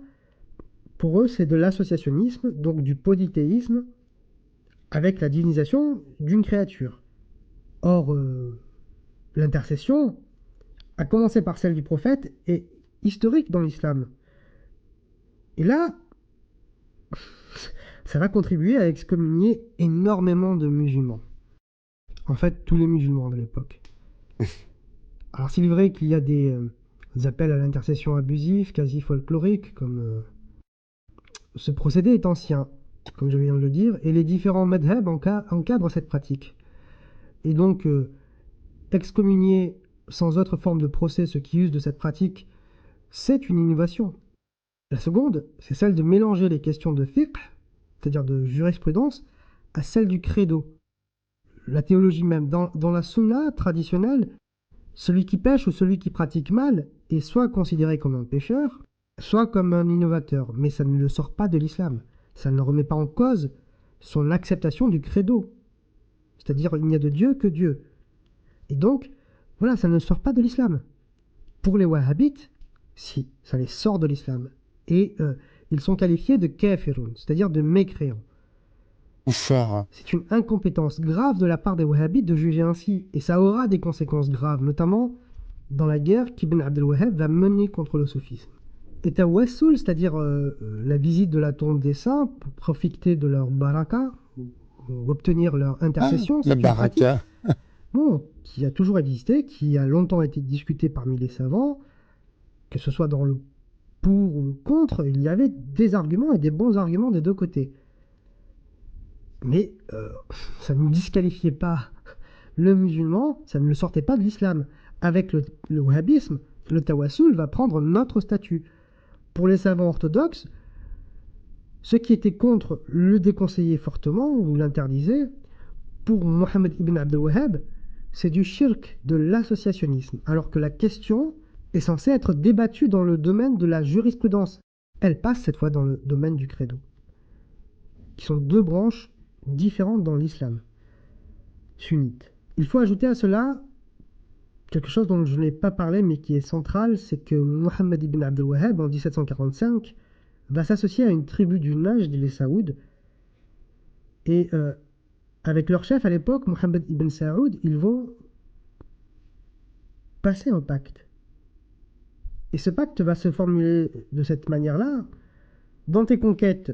Speaker 3: pour eux, c'est de l'associationnisme, donc du polythéisme, avec la divinisation d'une créature. Or, l'intercession, à commencer par celle du prophète, est historique dans l'islam. Et là, ça va contribuer à excommunier énormément de musulmans. En fait, tous les musulmans de l'époque. Alors, s'il est vrai qu'il y a des appels à l'intercession abusifs, quasi folkloriques, comme ce procédé est ancien, comme je viens de le dire, et les différents madhab encadrent cette pratique. Et donc, excommunier sans autre forme de procès ceux qui usent de cette pratique, c'est une innovation. La seconde, c'est celle de mélanger les questions de fiqh, c'est-à-dire de jurisprudence, à celles du credo, la théologie même. Dans la sunna traditionnelle, celui qui pêche ou celui qui pratique mal est soit considéré comme un pécheur, soit comme un innovateur, mais ça ne le sort pas de l'islam. Ça ne remet pas en cause son acceptation du credo, c'est-à-dire il n'y a de Dieu que Dieu. Et donc, voilà, ça ne sort pas de l'islam. Pour les wahhabites, si, ça les sort de l'islam. Et ils sont qualifiés de kafirun, c'est-à-dire de mécréants.
Speaker 1: Bouffard.
Speaker 3: C'est une incompétence grave de la part des wahhabites de juger ainsi, et ça aura des conséquences graves, notamment dans la guerre qu'Ibn Abd al-Wahhab va mener contre le soufisme. Et tawassul, c'est-à-dire la visite de la tombe des saints pour profiter de leur baraka, ou obtenir leur
Speaker 1: Ah,
Speaker 3: intercession,
Speaker 1: la
Speaker 3: c'est une pratique
Speaker 1: baraka.
Speaker 3: qui a toujours existé, qui a longtemps été discutée parmi les savants, que ce soit dans le pour ou le contre, il y avait des arguments et des bons arguments des deux côtés. Mais ça ne disqualifiait pas le musulman, ça ne le sortait pas de l'islam. Avec le wahhabisme, le tawassul va prendre notre statut. Pour les savants orthodoxes, ceux qui étaient contre le déconseillaient fortement ou l'interdisaient. Pour Mohammed ibn Abd al-Wahhab, c'est du shirk, de l'associationnisme, alors que la question est censée être débattue dans le domaine de la jurisprudence. Elle passe cette fois dans le domaine du credo, qui sont deux branches différentes dans l'islam sunnite. Il faut ajouter à cela quelque chose dont je n'ai pas parlé mais qui est central, c'est que Mohammed ibn Abd al-Wahhab en 1745 va s'associer à une tribu du Najd, les Saouds, et avec leur chef à l'époque, Mohammed ibn Saoud, ils vont passer un pacte. Et ce pacte va se formuler de cette manière-là. Dans tes conquêtes,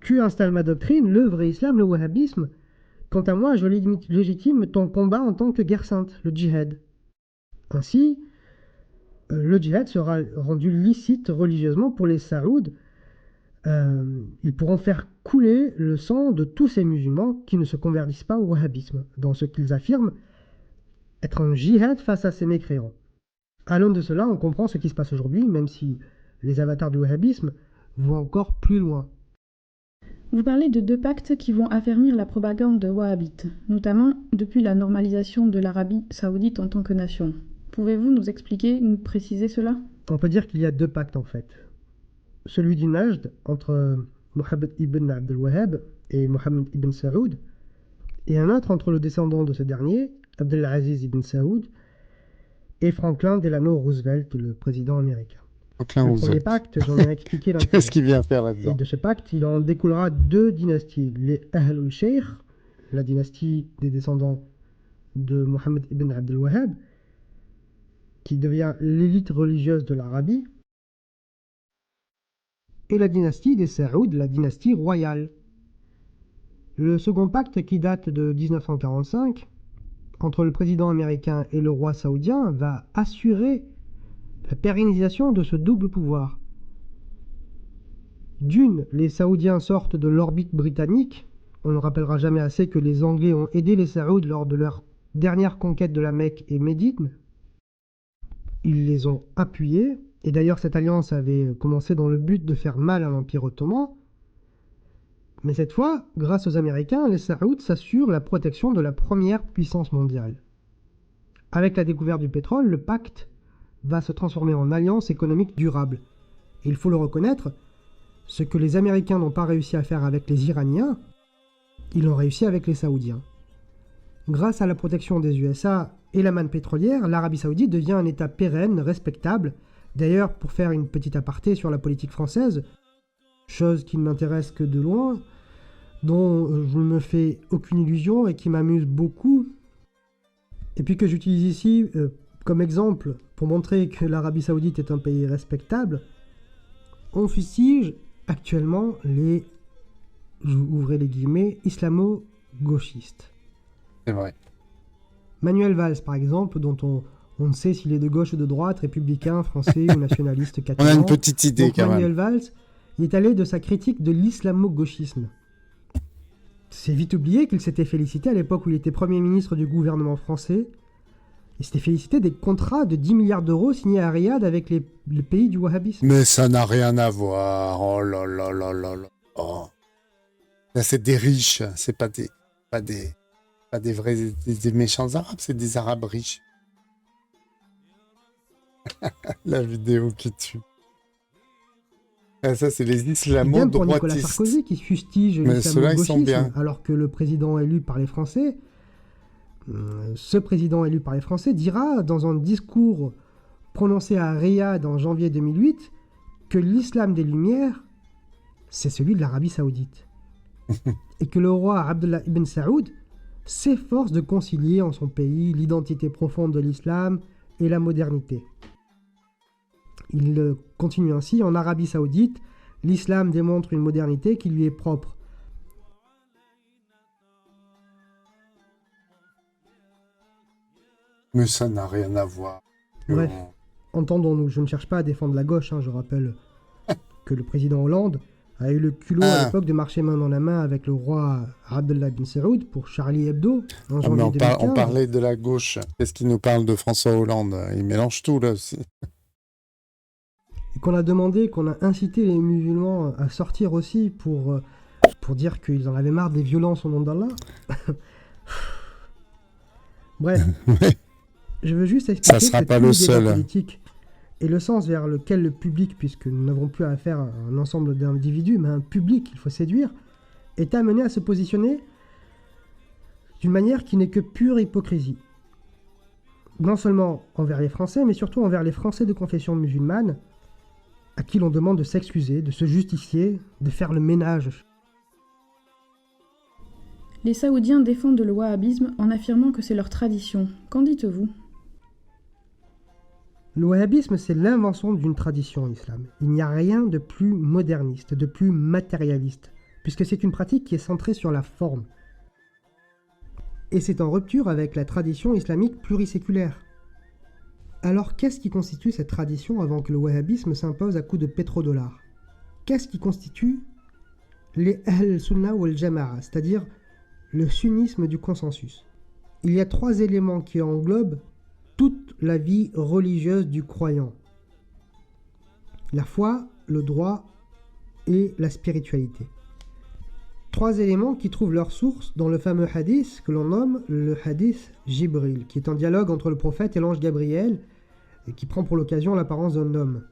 Speaker 3: tu installes ma doctrine, le vrai islam, le wahhabisme. Quant à moi, je légitime ton combat en tant que guerre sainte, le djihad. Ainsi, le djihad sera rendu licite religieusement pour les Saouds. Ils pourront faire couler le sang de tous ces musulmans qui ne se convertissent pas au wahhabisme, dans ce qu'ils affirment être un djihad face à ces mécréants. À l'aune de cela, on comprend ce qui se passe aujourd'hui, même si les avatars du wahhabisme vont encore plus loin.
Speaker 2: Vous parlez de deux pactes qui vont affermir la propagande wahhabite, notamment depuis la normalisation de l'Arabie saoudite en tant que nation. Pouvez-vous nous expliquer, nous préciser cela?
Speaker 3: On peut dire qu'il y a deux pactes en fait. Celui du Najd entre Mohammed ibn Abd al-Wahhab et Mohammed ibn Saoud, et un autre entre le descendant de ce dernier, Abdelaziz ibn Saoud, et Franklin Delano Roosevelt, le président américain.
Speaker 1: Aucun
Speaker 3: Le
Speaker 1: Roosevelt.
Speaker 3: premier pacte, j'en ai expliqué
Speaker 1: Qu'est-ce
Speaker 3: l'intérêt.
Speaker 1: qu'il vient faire
Speaker 3: Et
Speaker 1: là-dedans?
Speaker 3: de ce pacte, il en découlera deux dynasties. Les Ahlul Sheikh, la dynastie des descendants de Mohammed ibn Abd al-Wahhab, qui devient l'élite religieuse de l'Arabie, et la dynastie des Saouds, la dynastie royale. Le second pacte, qui date de 1945, entre le président américain et le roi saoudien, va assurer la pérennisation de ce double pouvoir. D'une, les Saoudiens sortent de l'orbite britannique. On ne rappellera jamais assez que les Anglais ont aidé les Saouds lors de leur dernière conquête de la Mecque et Médine. Ils les ont appuyés. Et d'ailleurs, cette alliance avait commencé dans le but de faire mal à l'Empire ottoman. Mais cette fois, grâce aux Américains, les Saouds s'assurent la protection de la première puissance mondiale. Avec la découverte du pétrole, le pacte va se transformer en alliance économique durable. Et il faut le reconnaître, ce que les Américains n'ont pas réussi à faire avec les Iraniens, ils l'ont réussi avec les Saoudiens. Grâce à la protection des USA et la manne pétrolière, l'Arabie Saoudite devient un État pérenne, respectable. D'ailleurs, pour faire une petite aparté sur la politique française, chose qui ne m'intéresse que de loin, dont je ne me fais aucune illusion et qui m'amuse beaucoup, et puis que j'utilise ici comme exemple pour montrer que l'Arabie Saoudite est un pays respectable, on fustige actuellement les, ouvrez les guillemets, islamo-gauchistes.
Speaker 1: C'est vrai.
Speaker 3: Manuel Valls, par exemple, dont on ne sait s'il est de gauche ou de droite, républicain, français ou nationaliste
Speaker 1: On
Speaker 3: catalan.
Speaker 1: a une petite idée
Speaker 3: Donc,
Speaker 1: quand
Speaker 3: Manuel
Speaker 1: même.
Speaker 3: Valls, il est allé de sa critique de l'islamo-gauchisme. C'est vite oublié qu'il s'était félicité à l'époque où il était Premier ministre du gouvernement français. Il s'était félicité des contrats de 10 milliards d'euros signés à Riyad avec les pays du wahhabisme.
Speaker 1: Mais ça n'a rien à voir. Oh là là là là là. Oh. Là, c'est des riches, c'est pas des vrais, des méchants arabes, c'est des arabes riches. La vidéo qui tue. Ah, ça, c'est les
Speaker 3: Idem pour Nicolas
Speaker 1: islamo-droitistes.
Speaker 3: Sarkozy qui fustige
Speaker 1: Mais ceux-là, ils sont bien.
Speaker 3: l'islamo-gauchisme, alors que le président élu par les Français, ce président élu par les Français dira dans un discours prononcé à Riyad en janvier 2008 que l'islam des Lumières, c'est celui de l'Arabie Saoudite. Et que le roi Abdullah ibn Saoud s'efforce de concilier en son pays l'identité profonde de l'islam et la modernité. Il continue ainsi: en Arabie Saoudite, l'islam démontre une modernité qui lui est propre.
Speaker 1: Mais ça n'a rien à voir.
Speaker 3: Bref, entendons-nous, je ne cherche pas à défendre la gauche, je rappelle que le président Hollande a eu le culot à l'époque de marcher main dans la main avec le roi Abdullah ibn Saoud pour Charlie Hebdo en janvier 2015.
Speaker 1: On parlait de la gauche. Qu'est-ce qu'il nous parle de François Hollande? Il mélange tout là aussi.
Speaker 3: Et qu'on a demandé, qu'on a incité les musulmans à sortir aussi pour dire qu'ils en avaient marre des violences au nom d'Allah. Bref, je veux juste expliquer
Speaker 1: Ça sera
Speaker 3: que
Speaker 1: pas
Speaker 3: tout
Speaker 1: le
Speaker 3: le débat
Speaker 1: seul.
Speaker 3: politique et le sens vers lequel le public, puisque nous n'avons plus affaire à un ensemble d'individus, mais à un public qu'il faut séduire, est amené à se positionner d'une manière qui n'est que pure hypocrisie. Non seulement envers les Français, mais surtout envers les Français de confession musulmane, à qui l'on demande de s'excuser, de se justifier, de faire le ménage.
Speaker 2: Les Saoudiens défendent le wahhabisme en affirmant que c'est leur tradition. Qu'en dites-vous?
Speaker 3: Le wahhabisme, c'est l'invention d'une tradition islam. Il n'y a rien de plus moderniste, de plus matérialiste, puisque c'est une pratique qui est centrée sur la forme. Et c'est en rupture avec la tradition islamique pluriséculaire. Alors qu'est-ce qui constitue cette tradition avant que le wahhabisme s'impose à coups de pétrodollars? Qu'est-ce qui constitue les Ahl-Sunnah wal Jama'a, c'est-à-dire le sunnisme du consensus? Il y a 3 éléments qui englobent toute la vie religieuse du croyant: la foi, le droit et la spiritualité. 3 éléments qui trouvent leur source dans le fameux hadith que l'on nomme le hadith Jibril, qui est un dialogue entre le prophète et l'ange Gabriel, et qui prend pour l'occasion l'apparence d'un homme.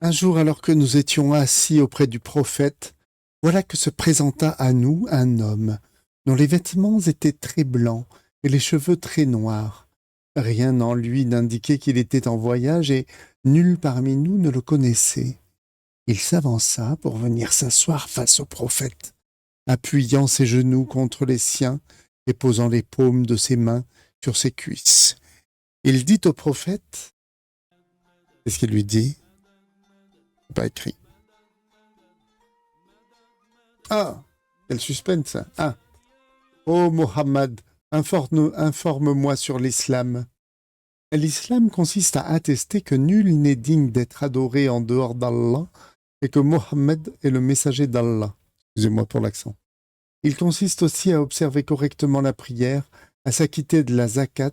Speaker 1: Un jour, alors que nous étions assis auprès du prophète, voilà que se présenta à nous un homme, dont les vêtements étaient très blancs et les cheveux très noirs. Rien en lui n'indiquait qu'il était en voyage et nul parmi nous ne le connaissait. Il s'avança pour venir s'asseoir face au prophète, appuyant ses genoux contre les siens et posant les paumes de ses mains sur ses cuisses. Il dit au prophète, qu'est-ce qu'il lui dit? Pas écrit. Ah, quel suspense. Ah. Oh Mohammed, informe-moi sur l'islam. L'islam consiste à attester que nul n'est digne d'être adoré en dehors d'Allah et que Mohammed est le messager d'Allah. Excusez-moi pour l'accent. Il consiste aussi à observer correctement la prière, à s'acquitter de la zakat,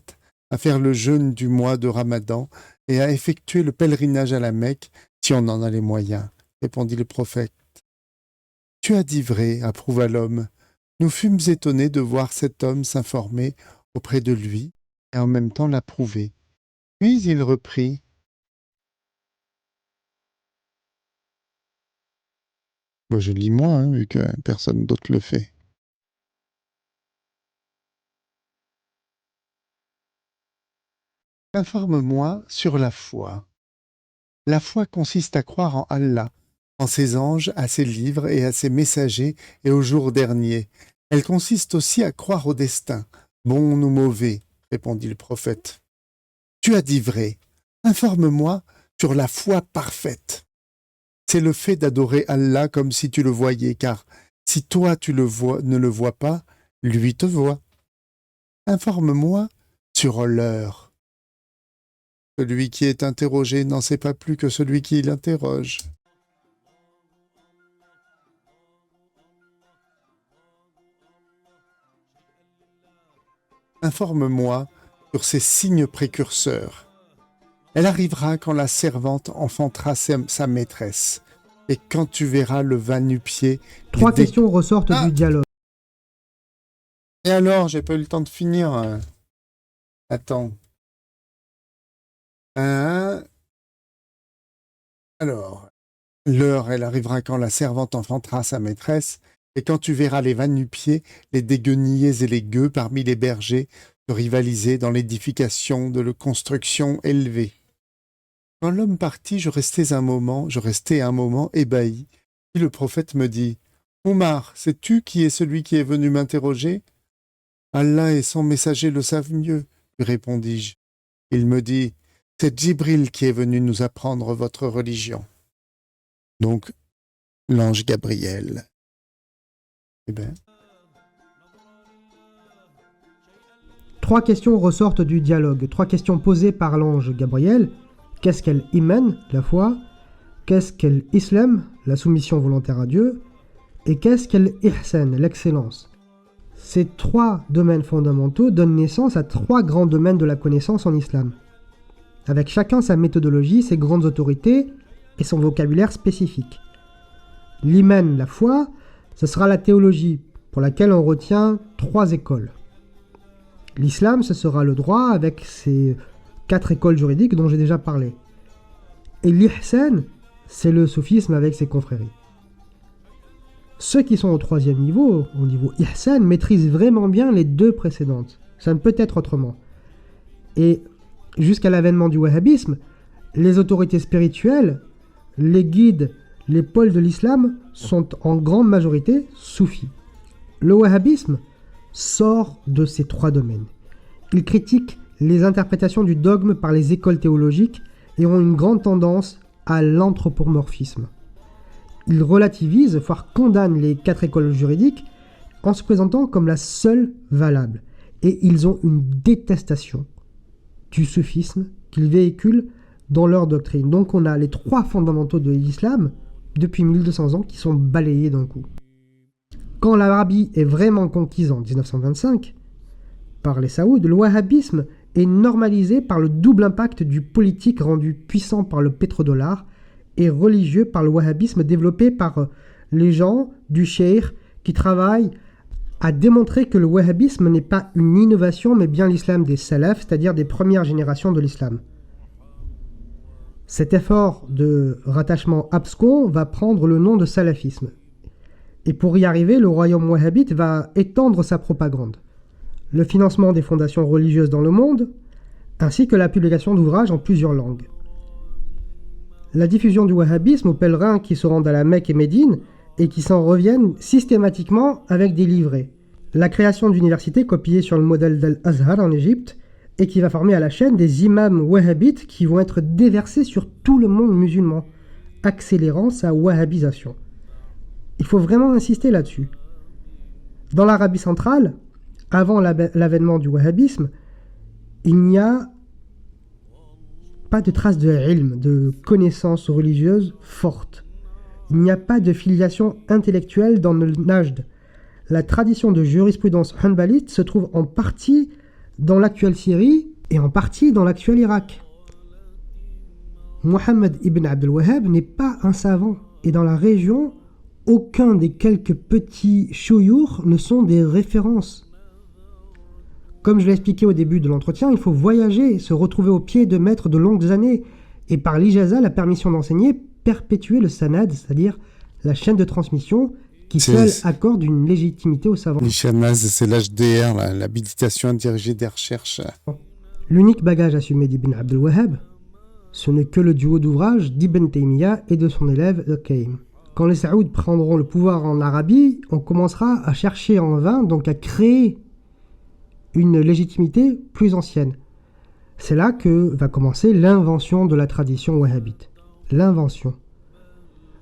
Speaker 1: à faire le jeûne du mois de Ramadan et à effectuer le pèlerinage à la Mecque si on en a les moyens, répondit le prophète. Tu as dit vrai, approuva l'homme. Nous fûmes étonnés de voir cet homme s'informer auprès de lui et en même temps l'approuver. Puis il reprit. Bon, je lis moi, vu que personne d'autre le fait. Informe-moi sur la foi. La foi consiste à croire en Allah, en ses anges, à ses livres et à ses messagers et au jour dernier. Elle consiste aussi à croire au destin, bon ou mauvais, répondit le prophète. Tu as dit vrai. Informe-moi sur la foi parfaite. C'est le fait d'adorer Allah comme si tu le voyais, car si toi tu ne le vois pas, lui te voit. Informe-moi sur l'heure. Celui qui est interrogé n'en sait pas plus que celui qui l'interroge. Informe-moi sur ces signes précurseurs. Elle arrivera quand la servante enfantera sa maîtresse, et quand tu verras le va nu-pied...
Speaker 3: 3 questions ressortent du dialogue.
Speaker 1: Et alors, j'ai pas eu le temps de finir. Attends. Alors, l'heure, elle arrivera quand la servante enfantera sa maîtresse, et quand tu verras les va-nu-pieds, les déguenillés et les gueux parmi les bergers se rivaliser dans l'édification de constructions élevées. Quand l'homme partit, je restais un moment ébahi, puis le prophète me dit « Omar, sais-tu qui est celui qui est venu m'interroger ?»« Allah et son messager le savent mieux, » lui répondis-je. Il me dit « C'est Djibril qui est venu nous apprendre votre religion. » Donc, l'ange Gabriel. Eh bien.
Speaker 3: 3 questions ressortent du dialogue. 3 questions posées par l'ange Gabriel. Qu'est-ce qu'est l'iman, la foi? Qu'est-ce qu'est l'islam, la soumission volontaire à Dieu? Et qu'est-ce qu'est l'ihsan, l'excellence? Ces 3 domaines fondamentaux donnent naissance à 3 grands domaines de la connaissance en islam, avec chacun sa méthodologie, ses grandes autorités et son vocabulaire spécifique. L'iman, la foi, ce sera la théologie, pour laquelle on retient 3 écoles. L'islam, ce sera le droit, avec ses 4 écoles juridiques dont j'ai déjà parlé. Et l'ihsan, c'est le soufisme avec ses confréries. Ceux qui sont au 3e niveau, au niveau ihsan, maîtrisent vraiment bien les 2 précédentes. Ça ne peut être autrement. Et jusqu'à l'avènement du wahhabisme, les autorités spirituelles, les guides, les pôles de l'islam sont en grande majorité soufis. Le wahhabisme sort de ces 3 domaines. Il critique les interprétations du dogme par les écoles théologiques et ont une grande tendance à l'anthropomorphisme. Il relativise, voire condamne les 4 écoles juridiques en se présentant comme la seule valable. Et ils ont une détestation du soufisme qu'ils véhiculent dans leur doctrine. Donc on a les 3 fondamentaux de l'islam depuis 1200 ans qui sont balayés d'un coup. Quand l'Arabie est vraiment conquise en 1925 par les Saouds, le wahhabisme est normalisé par le double impact du politique rendu puissant par le pétrodollar et religieux par le wahhabisme développé par les gens du cheikh qui travaillent à démontrer que le wahhabisme n'est pas une innovation mais bien l'islam des salafs, c'est-à-dire des premières générations de l'islam. Cet effort de rattachement abscon va prendre le nom de salafisme. Et pour y arriver, le royaume wahhabite va étendre sa propagande. Le financement des fondations religieuses dans le monde, ainsi que la publication d'ouvrages en plusieurs langues. La diffusion du wahhabisme aux pèlerins qui se rendent à la Mecque et Médine et qui s'en reviennent systématiquement avec des livrets. La création d'universités copiées sur le modèle d'Al-Azhar en Égypte et qui va former à la chaîne des imams wahhabites qui vont être déversés sur tout le monde musulman, accélérant sa wahhabisation. Il faut vraiment insister là-dessus. Dans l'Arabie centrale, avant l'avènement du wahhabisme, il n'y a pas de traces de ilm, de connaissances religieuses fortes. Il n'y a pas de filiation intellectuelle dans le Najd. La tradition de jurisprudence hanbalite se trouve en partie dans l'actuelle Syrie et en partie dans l'actuel Irak. Mohammed ibn Abdel Wahhab n'est pas un savant, et dans la région, aucun des quelques petits chouyours ne sont des références. Comme je l'ai expliqué au début de l'entretien, il faut voyager, se retrouver au pied de maîtres de longues années, et par l'ijaza, la permission d'enseigner, perpétuer le sanad, c'est-à-dire la chaîne de transmission, qui seule accorde une légitimité aux savants.
Speaker 1: L'Ishanaz, c'est l'HDR, l'habilitation à diriger des recherches.
Speaker 3: L'unique bagage assumé d'Ibn Abdel Wahhab, ce n'est que le duo d'ouvrages d'Ibn Taymiyyah et de son élève Al-Qaim. Quand les Saouds prendront le pouvoir en Arabie, on commencera à chercher en vain, donc à créer une légitimité plus ancienne. C'est là que va commencer l'invention de la tradition wahhabite. L'invention.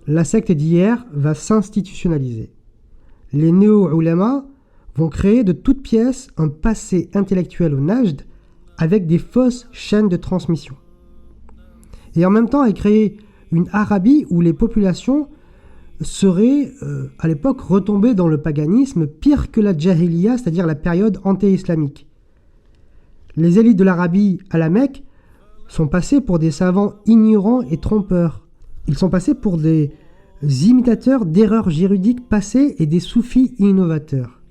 Speaker 3: La secte d'hier va s'institutionnaliser. Les néo-ulama vont créer de toutes pièces un passé intellectuel au Najd avec des fausses chaînes de transmission. Et en même temps, elle crée une Arabie où les populations seraient, à l'époque, retombées dans le paganisme pire que la Jahiliya, c'est-à-dire la période anté-islamique. Les élites de l'Arabie à la Mecque sont passés pour des savants ignorants et trompeurs. Ils sont passés pour des imitateurs d'erreurs juridiques passées et des soufis innovateurs.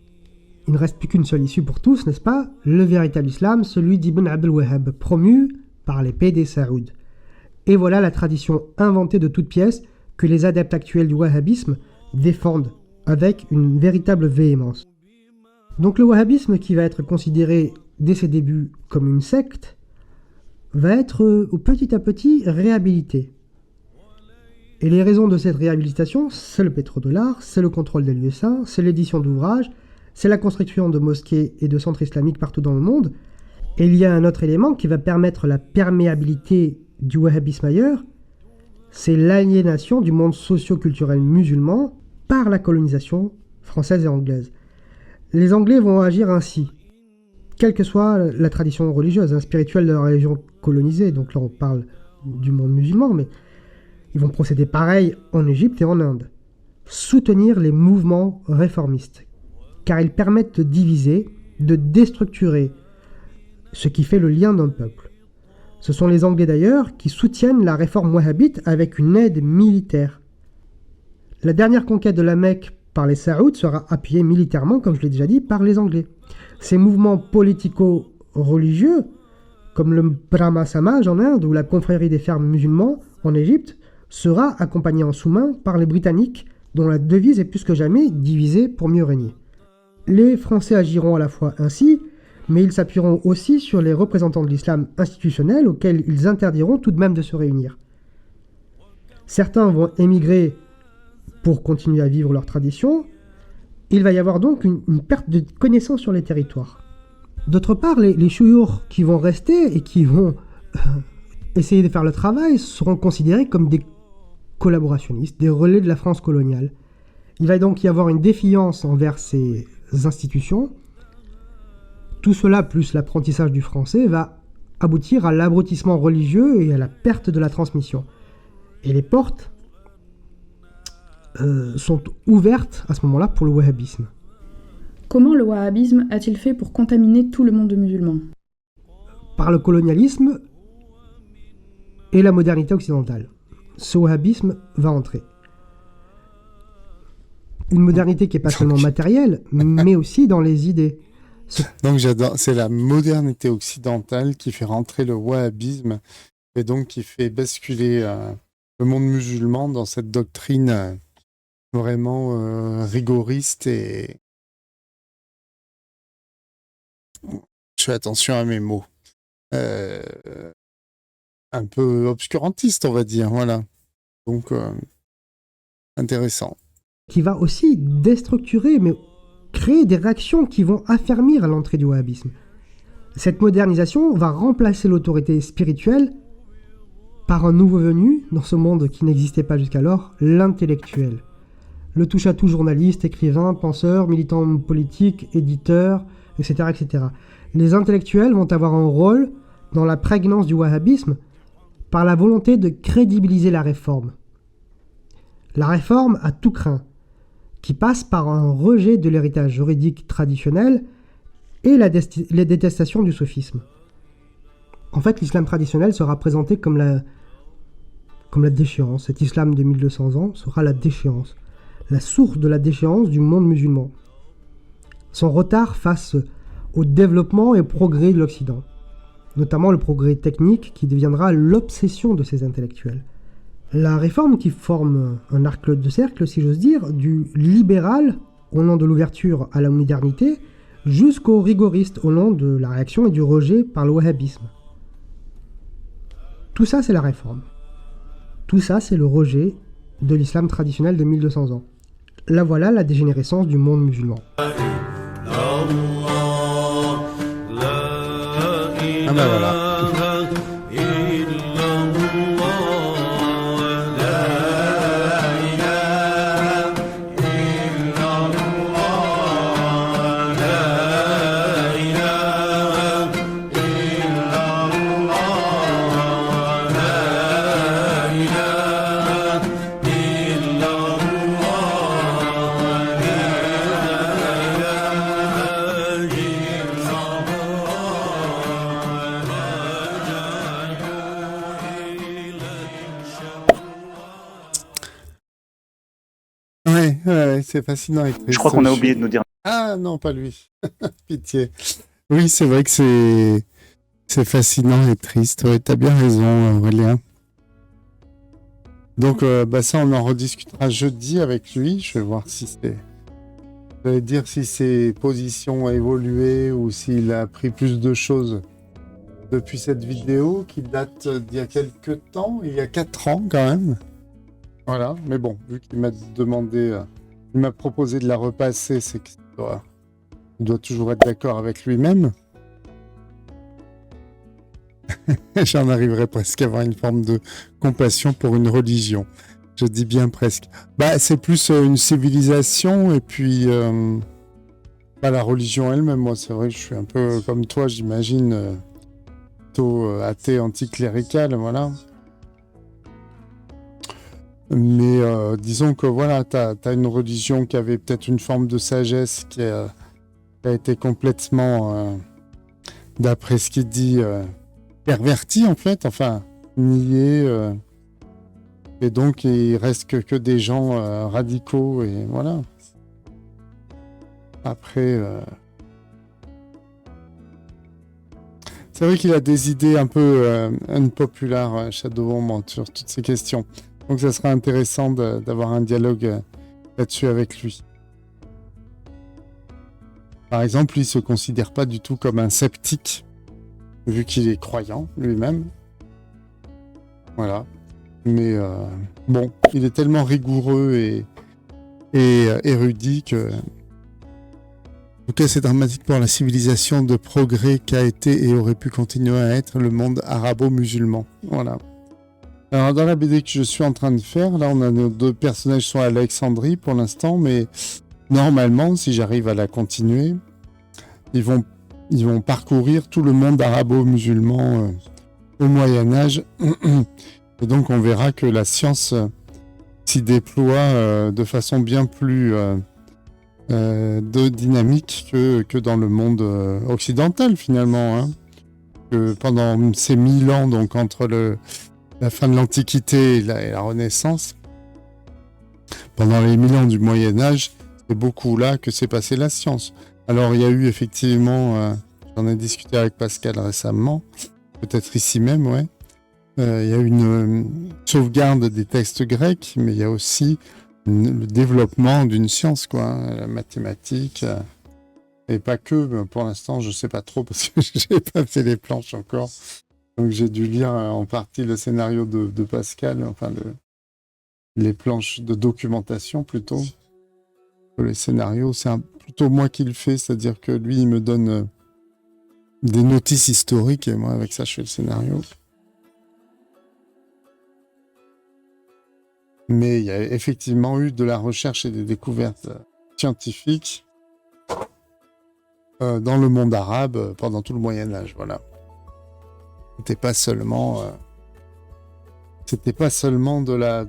Speaker 3: Il ne reste plus qu'une seule issue pour tous, n'est-ce pas? Le véritable islam, celui d'Ibn Abdel Wahhab, promu par l'épée des Saouds. Et voilà la tradition inventée de toutes pièces que les adeptes actuels du wahhabisme défendent avec une véritable véhémence. Donc le wahhabisme, qui va être considéré dès ses débuts comme une secte, va être petit à petit réhabilité. Et les raisons de cette réhabilitation, c'est le pétrodollar, c'est le contrôle des lieux saints, c'est l'édition d'ouvrages, c'est la construction de mosquées et de centres islamiques partout dans le monde. Et il y a un autre élément qui va permettre la perméabilité du wahhabisme ailleurs, c'est l'aliénation du monde socio-culturel musulman par la colonisation française et anglaise. Les Anglais vont agir ainsi, quelle que soit la tradition religieuse, spirituelle de la religion colonisée, donc là on parle du monde musulman, mais ils vont procéder pareil en Égypte et en Inde. Soutenir les mouvements réformistes, car ils permettent de diviser, de déstructurer ce qui fait le lien d'un peuple. Ce sont les Anglais d'ailleurs qui soutiennent la réforme wahhabite avec une aide militaire. La dernière conquête de la Mecque par les Saouds sera appuyée militairement, comme je l'ai déjà dit, par les Anglais. Ces mouvements politico-religieux, comme le Brahma Samaj en Inde ou la confrérie des fermes musulmans en Égypte, sera accompagné en sous-main par les Britanniques, dont la devise est plus que jamais diviser pour mieux régner. Les Français agiront à la fois ainsi, mais ils s'appuieront aussi sur les représentants de l'islam institutionnel auxquels ils interdiront tout de même de se réunir. Certains vont émigrer pour continuer à vivre leur tradition. Il va y avoir donc une perte de connaissance sur les territoires. D'autre part, les chouyours qui vont rester et qui vont essayer de faire le travail seront considérés comme des collaborationnistes, des relais de la France coloniale. Il va donc y avoir une défiance envers ces institutions. Tout cela, plus l'apprentissage du français, va aboutir à l'abrutissement religieux et à la perte de la transmission. Et les portes sont ouvertes à ce moment-là pour le wahhabisme.
Speaker 2: Comment le wahhabisme a-t-il fait pour contaminer tout le monde musulman?
Speaker 3: Par le colonialisme et la modernité occidentale. Ce wahhabisme va entrer. Une modernité qui n'est pas seulement matérielle, mais aussi dans les idées.
Speaker 1: Donc j'adore, c'est la modernité occidentale qui fait rentrer le wahhabisme et donc qui fait basculer le monde musulman dans cette doctrine vraiment rigoriste et... Je fais attention à mes mots. Un peu obscurantiste, on va dire, voilà. Donc, intéressant.
Speaker 3: Qui va aussi déstructurer, mais créer des réactions qui vont affermir l'entrée du wahhabisme. Cette modernisation va remplacer l'autorité spirituelle par un nouveau venu dans ce monde qui n'existait pas jusqu'alors, l'intellectuel. Le touche-à-tout journaliste, écrivain, penseur, militant politique, éditeur, etc., etc. Les intellectuels vont avoir un rôle dans la prégnance du wahhabisme par la volonté de crédibiliser la réforme. La réforme à tout craint, qui passe par un rejet de l'héritage juridique traditionnel et la détestation du soufisme. En fait, l'islam traditionnel sera présenté comme la déchéance. Cet islam de 1200 ans sera la déchéance, la source de la déchéance du monde musulman. Son retard face au développement et au progrès de l'Occident, notamment le progrès technique qui deviendra l'obsession de ces intellectuels. La réforme qui forme un arc de cercle, si j'ose dire, du libéral au nom de l'ouverture à la modernité, jusqu'au rigoriste au nom de la réaction et du rejet par le wahhabisme. Tout ça, c'est la réforme. Tout ça, c'est le rejet de l'islam traditionnel de 1200 ans. Là voilà la dégénérescence du monde musulman.
Speaker 1: Ah ben voilà. Ouais, c'est fascinant et triste.
Speaker 4: Je crois qu'on a oublié de nous dire.
Speaker 1: Ah non, pas lui. Pitié. Oui, c'est vrai que c'est fascinant et triste. Ouais, t'as bien raison, Aurélien. Donc, ça, on en rediscutera jeudi avec lui. Je vais voir si je vais dire si ses positions ont évolué ou s'il a appris plus de choses depuis cette vidéo qui date d'il y a quelques temps, il y a 4 ans quand même. Voilà, mais bon, vu qu'il m'a demandé, il m'a proposé de la repasser, c'est qu'il doit toujours être d'accord avec lui-même. J'en arriverai presque à avoir une forme de compassion pour une religion. Je dis bien presque. C'est plus une civilisation et puis pas la religion elle-même. Moi, c'est vrai que je suis un peu comme toi, j'imagine, plutôt athée, anticlérical, voilà. Mais disons que voilà, t'as une religion qui avait peut-être une forme de sagesse qui a été complètement, d'après ce qu'il dit, pervertie en fait, enfin niée. Et donc il reste que des gens radicaux et voilà. Après, c'est vrai qu'il a des idées un peu unpopulaires, Shadowhomb, sur toutes ces questions. Donc ça sera intéressant d'avoir un dialogue là-dessus avec lui. Par exemple, lui ne se considère pas du tout comme un sceptique, vu qu'il est croyant lui-même. Voilà. Mais bon, il est tellement rigoureux et érudit que... En tout cas, c'est dramatique pour la civilisation de progrès qu'a été et aurait pu continuer à être le monde arabo-musulman. Voilà. Alors, dans la BD que je suis en train de faire, là, on a nos 2 personnages qui sont à Alexandrie pour l'instant, mais normalement, si j'arrive à la continuer, ils vont parcourir tout le monde arabo-musulman au Moyen-Âge. Et donc, on verra que la science s'y déploie de façon bien plus dynamique que dans le monde occidental, finalement. Hein. Que pendant ces 1000 ans, donc entre la fin de l'Antiquité et la Renaissance, pendant les 1000 ans du Moyen-Âge, c'est beaucoup là que s'est passée la science. Alors, il y a eu effectivement, j'en ai discuté avec Pascal récemment, peut-être ici même, ouais. Il y a une sauvegarde des textes grecs, mais il y a aussi le développement d'une science, quoi, hein, la mathématique, et pas que, mais pour l'instant, je sais pas trop parce que j'ai pas fait les planches encore. Donc j'ai dû lire en partie le scénario de Pascal, enfin les planches de documentation plutôt. Les scénarios, c'est plutôt moi qui le fais, c'est-à-dire que lui, il me donne des notices historiques et moi, avec ça, je fais le scénario. Mais il y a effectivement eu de la recherche et des découvertes scientifiques dans le monde arabe pendant tout le Moyen-Âge, voilà. C'était pas seulement C'était pas seulement de la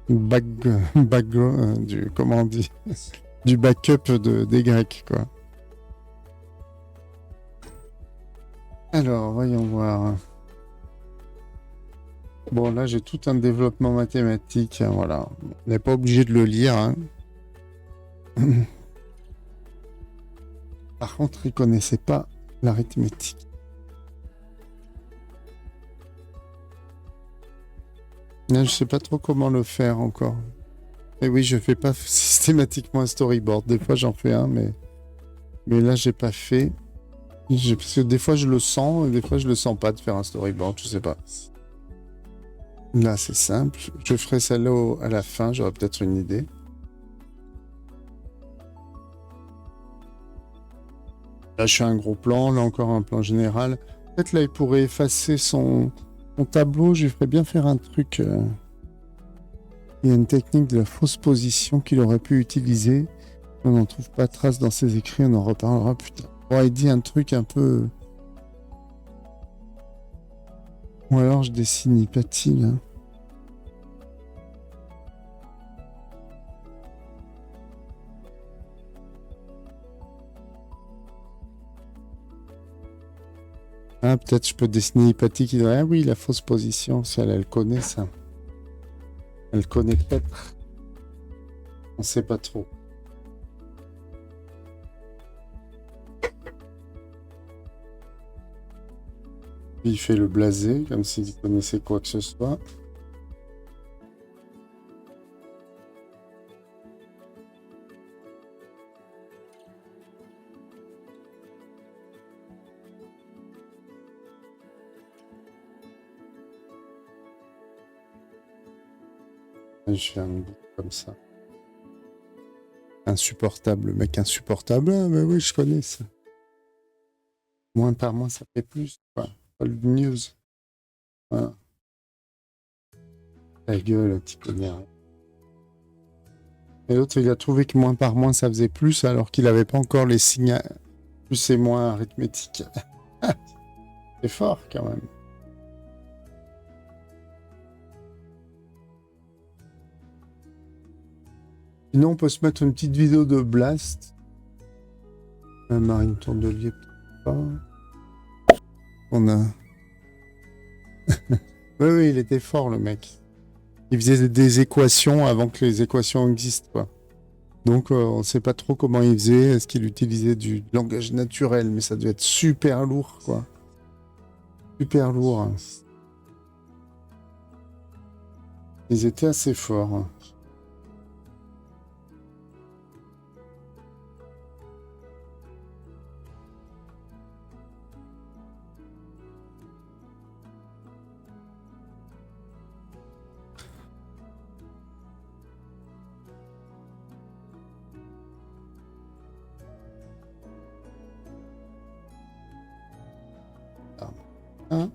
Speaker 1: background, du, comment on dit, du backup des Grecs, quoi. Alors, voyons voir. Bon, là, j'ai tout un développement mathématique, hein, voilà. On n'est pas obligé de le lire, hein. Par contre, il connaissait pas l'arithmétique. Là, je sais pas trop comment le faire encore. Et oui, je fais pas systématiquement un storyboard. Des fois, j'en fais un, mais là, j'ai pas fait. Parce que des fois, je le sens, et des fois, je le sens pas de faire un storyboard. Je sais pas. Là, c'est simple. Je ferai celle-là à la fin. J'aurai peut-être une idée. Là, je fais un gros plan. Là, encore un plan général. Peut-être là, il pourrait effacer son tableau. Je lui ferais bien faire un truc. Il y a une technique de la fausse position qu'il aurait pu utiliser. On n'en trouve pas trace dans ses écrits. On en reparlera plus tard. Bon, il dit un truc un peu... Ou alors je dessine Hypatie, là. Ah, peut-être je peux dessiner Hypatie qui dirait... Ah oui, la fausse position, si elle connaît ça. Elle connaît peut-être. On sait pas trop. Il fait le blasé, comme s'il connaissait quoi que ce soit. Je fais un bout comme ça. Insupportable, le mec insupportable. Ah, bah oui, je connais ça. Moins par moins, ça fait plus. Quoi. Old news. Voilà. Ta gueule, petit connard. Et l'autre, il a trouvé que moins par moins, ça faisait plus, alors qu'il n'avait pas encore les signes plus et moins arithmétiques. C'est fort, quand même. Sinon, on peut se mettre une petite vidéo de Blast. Marine Tourdelier, peut-être pas. On a... oui, il était fort, le mec. Il faisait des équations avant que les équations existent, quoi. Donc, on ne sait pas trop comment il faisait. Est-ce qu'il utilisait du langage naturel? Mais ça devait être super lourd, quoi. Super lourd. Hein. Ils étaient assez forts. Hein. Hein?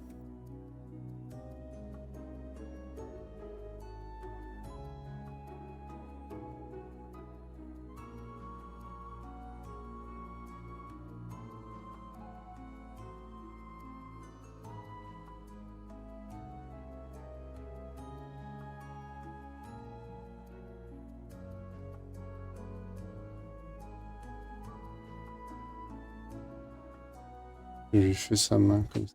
Speaker 1: Je lui fais sa main comme ça.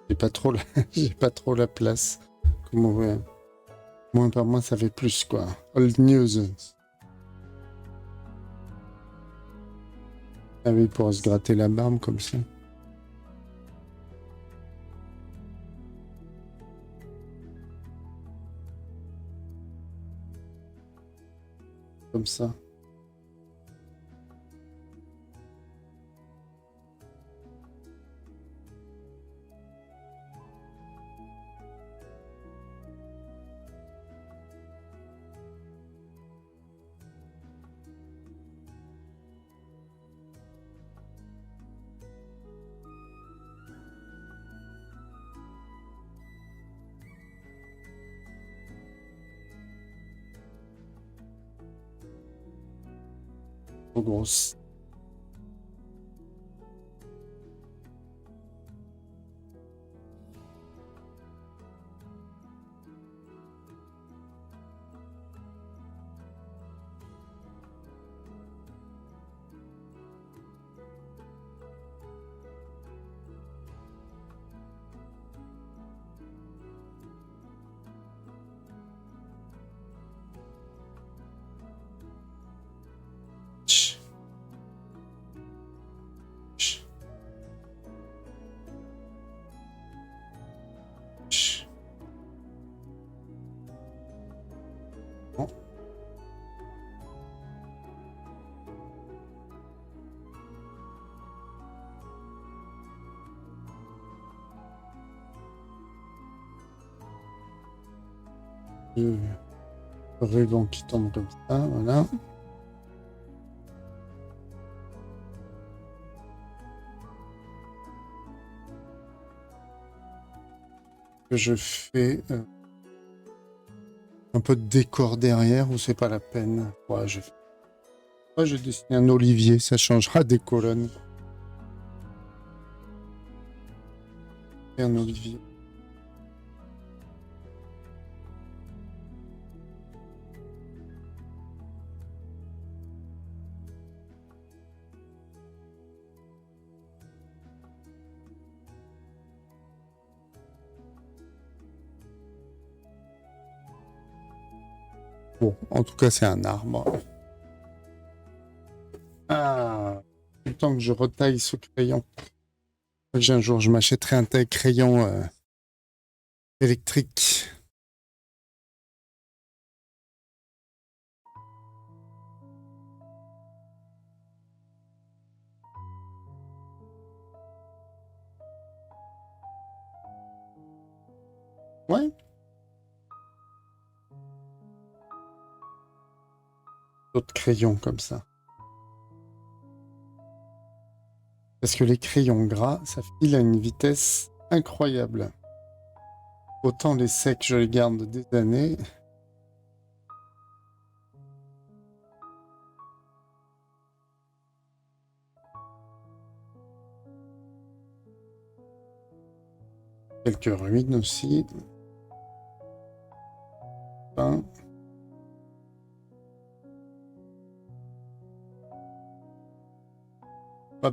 Speaker 1: J'ai pas trop j'ai pas trop la place. Comme on voit. Moins par moins, ça fait plus, quoi. Old news. Ah oui, il pourra se gratter la barbe comme ça. Comme ça. Trop grosse. Le ruban qui tombe comme ça, voilà. Je fais un peu de décor derrière ou c'est pas la peine. Ouais, je dessine un olivier, ça changera des colonnes. Et un olivier. Bon, en tout cas, c'est un arbre. Ah, le temps que je retaille ce crayon. Un jour, je m'achèterai un taille crayon électrique. Ouais. D'autres crayons comme ça. Parce que les crayons gras, ça file à une vitesse incroyable. Autant les secs, je les garde des années. Quelques ruines aussi. Enfin,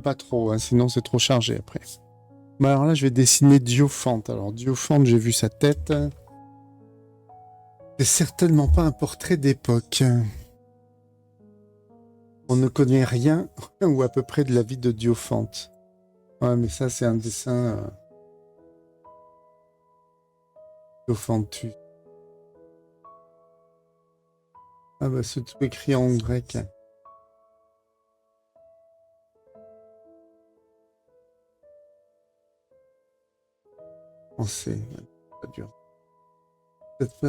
Speaker 1: pas trop, hein, sinon c'est trop chargé après. Bah alors là, je vais dessiner Diophante. Alors Diophante, j'ai vu sa tête. C'est certainement pas un portrait d'époque. On ne connaît rien, ou à peu près, de la vie de Diophante. Ouais, mais ça, c'est un dessin Diophantus. Ah bah, c'est tout écrit en grec. On sait, pas dur. Peut-être pas...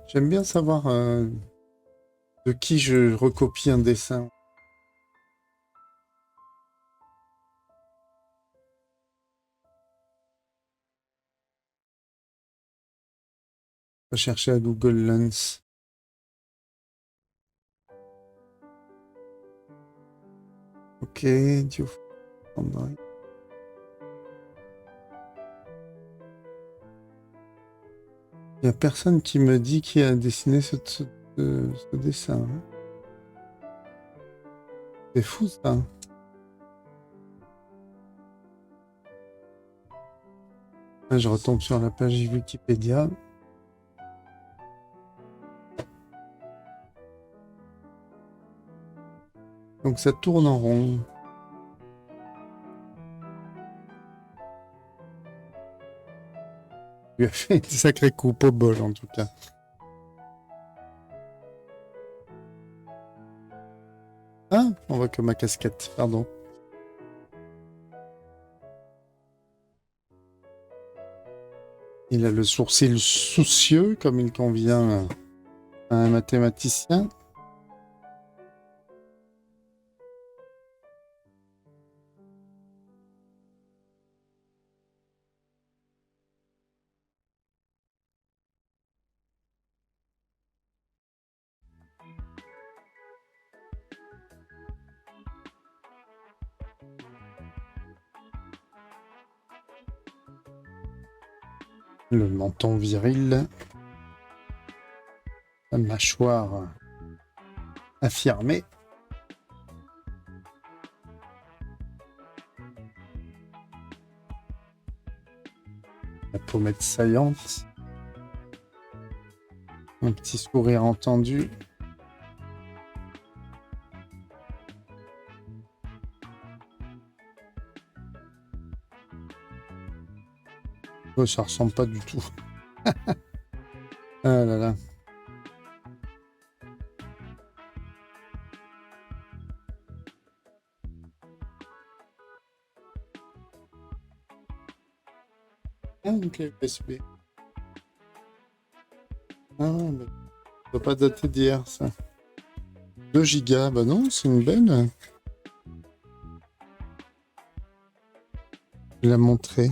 Speaker 1: J'aime bien savoir de qui je recopie un dessin. On va chercher à Google Lens. Ok, Diophante. Il n'y a personne qui me dit qui a dessiné ce dessin. Hein. C'est fou ça. Là, je retombe sur la page Wikipédia. Donc ça tourne en rond. Il a fait une sacrée coupe au bol en tout cas. Ah, on voit que ma casquette, pardon. Il a le sourcil soucieux, comme il convient à un mathématicien. Le menton viril. La mâchoire affirmée. La pommette saillante. Un petit sourire entendu. Oh, ça ressemble pas du tout. Ah là là. une clé USB. Ah, mais ça doit pas dater d'hier, ça. 2 gigas, bah non, c'est une belle. Je vais la montrer.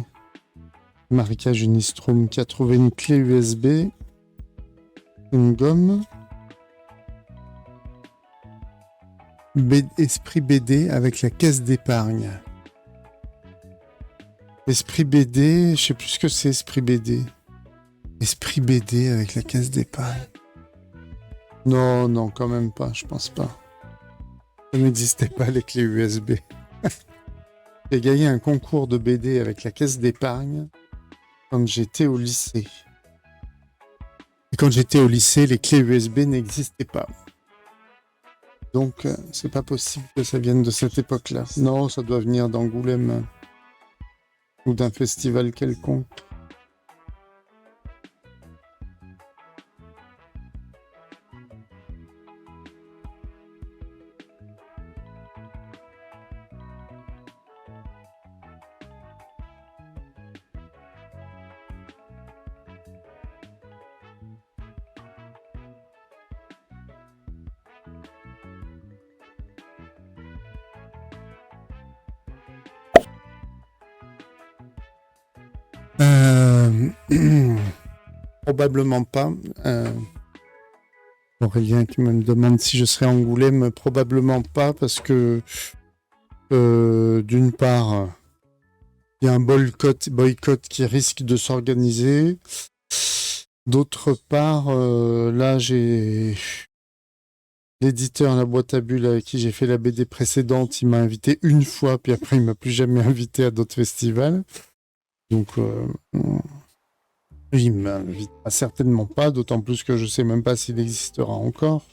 Speaker 1: Marika Junistrom qui a trouvé une clé USB, une gomme. Esprit BD avec la caisse d'épargne. Esprit BD, je sais plus ce que c'est Esprit BD. Esprit BD avec la caisse d'épargne. Non, non, quand même pas, je pense pas. Ça n'existait pas les clés USB. J'ai gagné un concours de BD avec la caisse d'épargne quand j'étais au lycée. Et quand j'étais au lycée, les clés USB n'existaient pas. Donc, c'est pas possible que ça vienne de cette époque-là. Non, ça doit venir d'Angoulême ou d'un festival quelconque. Probablement pas. Aurélien qui me demande si je serai à Angoulême, probablement pas parce que d'une part, il y a un boycott qui risque de s'organiser. D'autre part, là j'ai l'éditeur La Boîte à Bulles avec qui j'ai fait la BD précédente, il m'a invité une fois, puis après il m'a plus jamais invité à d'autres festivals. Donc il m'invitera certainement pas, d'autant plus que je sais même pas s'il existera encore.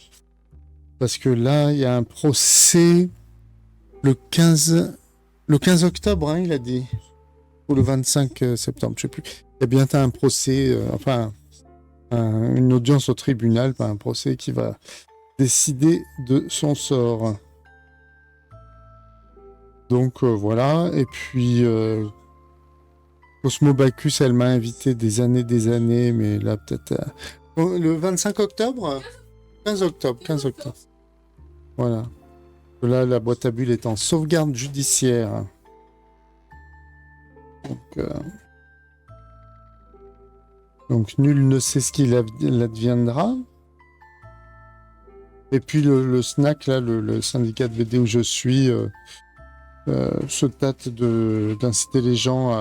Speaker 1: Parce que là, il y a un procès le 15 octobre, hein, il a dit. Ou le 25 septembre, je sais plus. Il y a bientôt un procès, une audience au tribunal, pas un procès qui va décider de son sort. Donc voilà, et puis Cosmo Bacchus, elle m'a invité des années, mais là peut-être le 25 octobre 15 octobre. Voilà. Là, la boîte à bulles est en sauvegarde judiciaire. Donc nul ne sait ce qu'il adviendra. Et puis le SNAC, là, le syndicat de BD où je suis, se tâte d'inciter les gens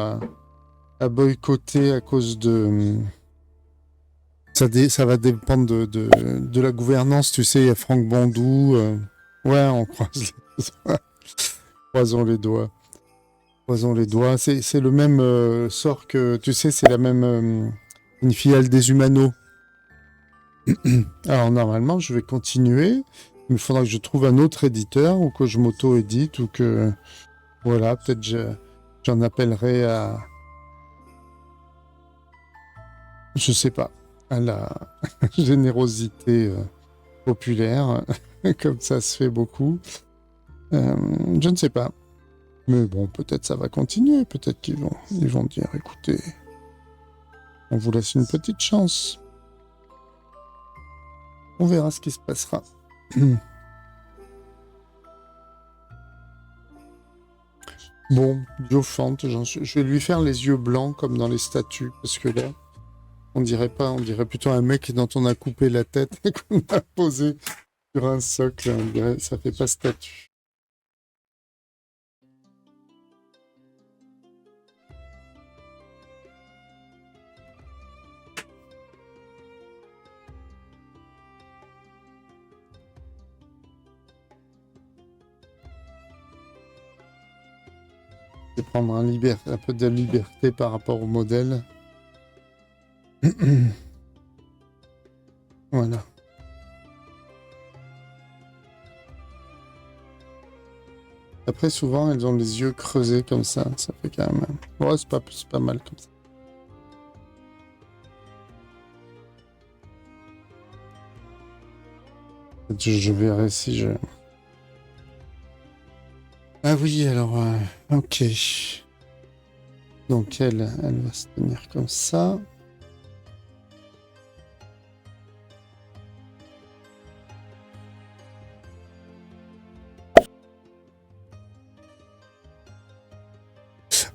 Speaker 1: à boycotter à cause de... Ça va dépendre de la gouvernance, tu sais, il y a Franck Bandou. Ouais, on croise les doigts. Croisons les doigts. C'est le même sort que, tu sais, c'est la même... une filiale des Humano. Alors normalement, je vais continuer. Il faudra que je trouve un autre éditeur ou que je m'auto-édite ou que... Voilà, peut-être j'en appellerai à... Je sais pas, à la générosité populaire, comme ça se fait beaucoup. Je ne sais pas. Mais bon, peut-être ça va continuer. Peut-être qu'ils vont dire, écoutez, on vous laisse une petite chance. On verra ce qui se passera. Bon, Diofante, je vais lui faire les yeux blancs comme dans les statues, parce que là, on dirait plutôt un mec dont on a coupé la tête et qu'on a posé sur un socle. On dirait, ça fait pas statue. C'est prendre un peu de liberté par rapport au modèle. Voilà. Après, souvent, elles ont les yeux creusés comme ça. Ça fait quand même... Ouais, c'est pas mal comme ça. Je verrai si je... Ah oui, alors... ok. Donc elle va se tenir comme ça.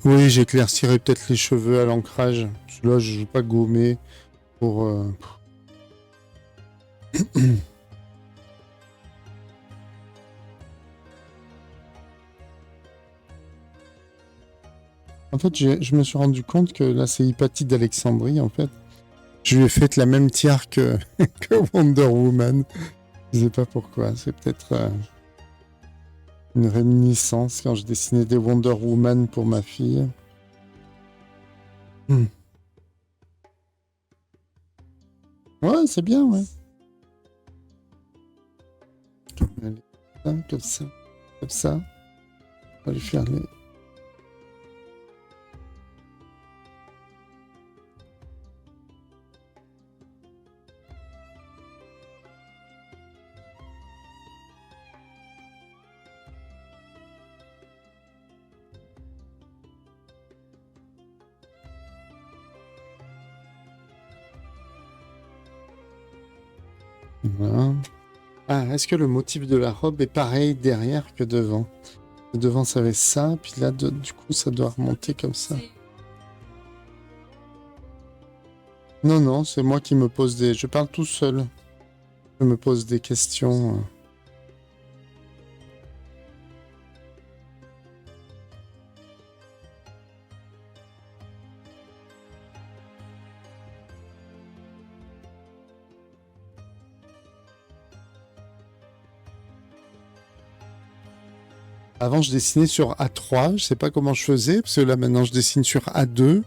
Speaker 1: Oui, j'éclaircirai peut-être les cheveux à l'ancrage. Parce que là, je ne vais pas gommer pour... En fait, je me suis rendu compte que là, c'est Hypatie d'Alexandrie, en fait. Je lui ai fait la même tiare que, que Wonder Woman. Je sais pas pourquoi. C'est peut-être une réminiscence quand je dessinais des Wonder Woman pour ma fille. Ouais, c'est bien, ouais. Allez, comme ça, comme ça. On va lui faire les... Voilà. Ah, est-ce que le motif de la robe est pareil derrière que devant? Devant, ça avait ça, puis là, du coup, ça doit remonter comme ça. Non, non, c'est moi qui me pose des... Je parle tout seul. Je me pose des questions. Avant, je dessinais sur A3. Je sais pas comment je faisais, parce que là, maintenant, je dessine sur A2.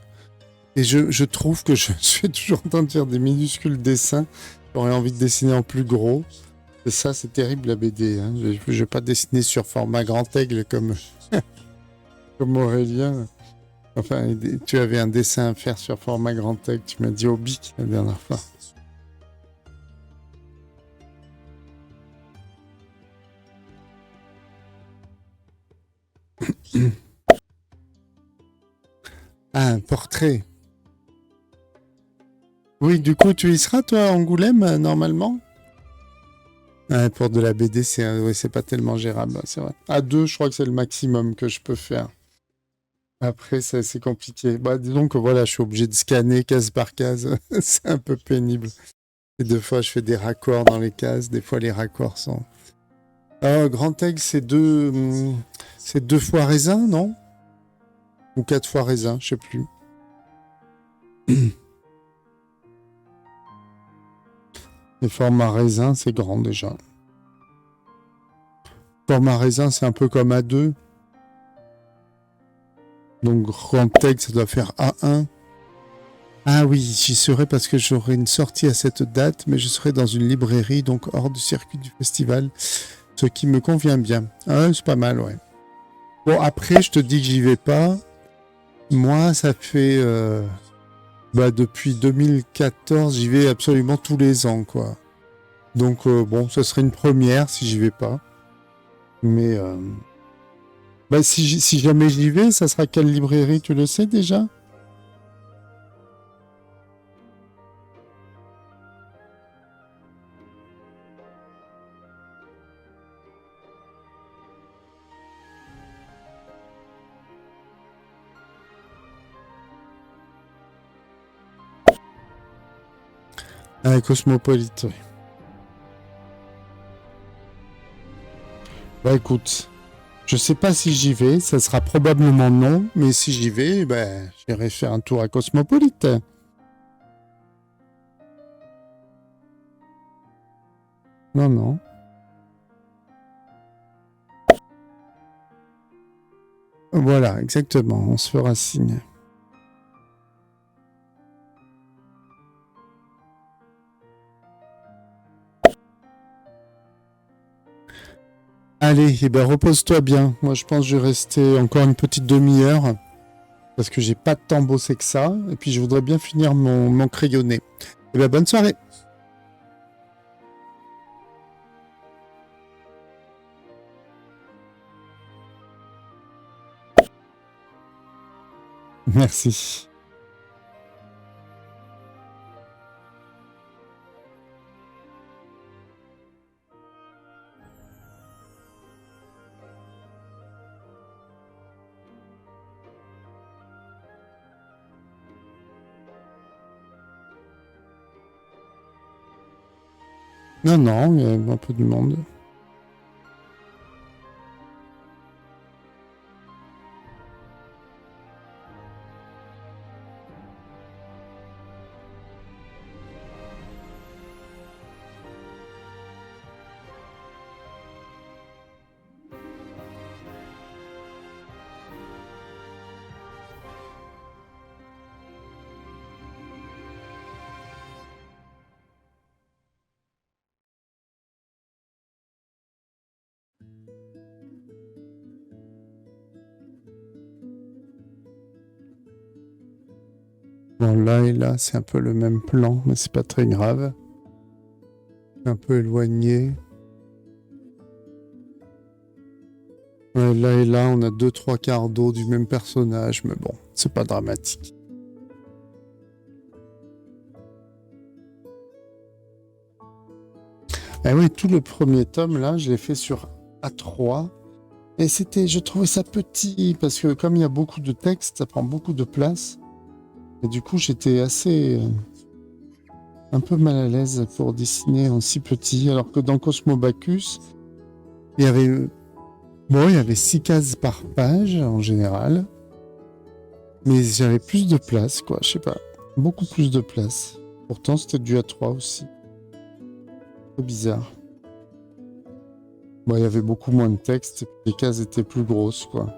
Speaker 1: Et je trouve que je suis toujours en train de faire des minuscules dessins. J'aurais envie de dessiner en plus gros. Et ça, c'est terrible, la BD. Hein. Je vais pas dessiner sur format grand aigle comme, comme Aurélien. Enfin, tu avais un dessin à faire sur format grand aigle. Tu m'as dit au bic la dernière fois. Ah, un portrait. Oui, du coup, tu y seras, toi, à Angoulême, normalement? Ouais, pour de la BD, ouais, c'est pas tellement gérable, c'est vrai. À deux, je crois que c'est le maximum que je peux faire. Après, c'est compliqué. Bah, disons que voilà, je suis obligé de scanner case par case. C'est un peu pénible. Et deux fois, je fais des raccords dans les cases. Des fois, les raccords sont... Grand Aigle, c'est deux fois raisin, non? Ou quatre fois raisin, je sais plus. Les formats raisin, c'est grand déjà. Format raisin, c'est un peu comme A2. Donc, Grand Aigle, ça doit faire A1. Ah oui, j'y serai parce que j'aurai une sortie à cette date, mais je serai dans une librairie, donc hors du circuit du festival, ce qui me convient bien. Ah, c'est pas mal, ouais. Bon, après, je te dis que j'y vais pas. Moi, ça fait... depuis 2014, j'y vais absolument tous les ans, quoi. Donc, bon, ça serait une première si j'y vais pas. Mais... si jamais j'y vais, ça sera quelle librairie, tu le sais déjà? Ah, Cosmopolite, oui. Bah écoute, je sais pas si j'y vais, ça sera probablement non, mais si j'y vais, j'irai faire un tour à Cosmopolite. Non, non. Voilà, exactement, on se fera signe. Allez, repose-toi bien. Moi, je pense que je vais rester encore une petite demi-heure parce que j'ai pas tant bossé que ça. Et puis, je voudrais bien finir mon crayonné. Bonne soirée. Merci. Non, non, il y a un peu de monde. Bon, là et là, c'est un peu le même plan, mais c'est pas très grave. Un peu éloigné. Ouais, là et là, on a 2-3 quarts d'eau du même personnage, mais bon, c'est pas dramatique. Eh oui, tout le premier tome, là, je l'ai fait sur A3. Et je trouvais ça petit, parce que comme il y a beaucoup de texte, ça prend beaucoup de place. Et du coup, j'étais un peu mal à l'aise pour dessiner en si petit, alors que dans Cosmobacus, il y avait 6 cases par page en général, mais j'avais plus de place, quoi, je sais pas, beaucoup plus de place. Pourtant, c'était du A3 aussi. C'est bizarre. Bon, il y avait beaucoup moins de texte, et puis les cases étaient plus grosses, quoi.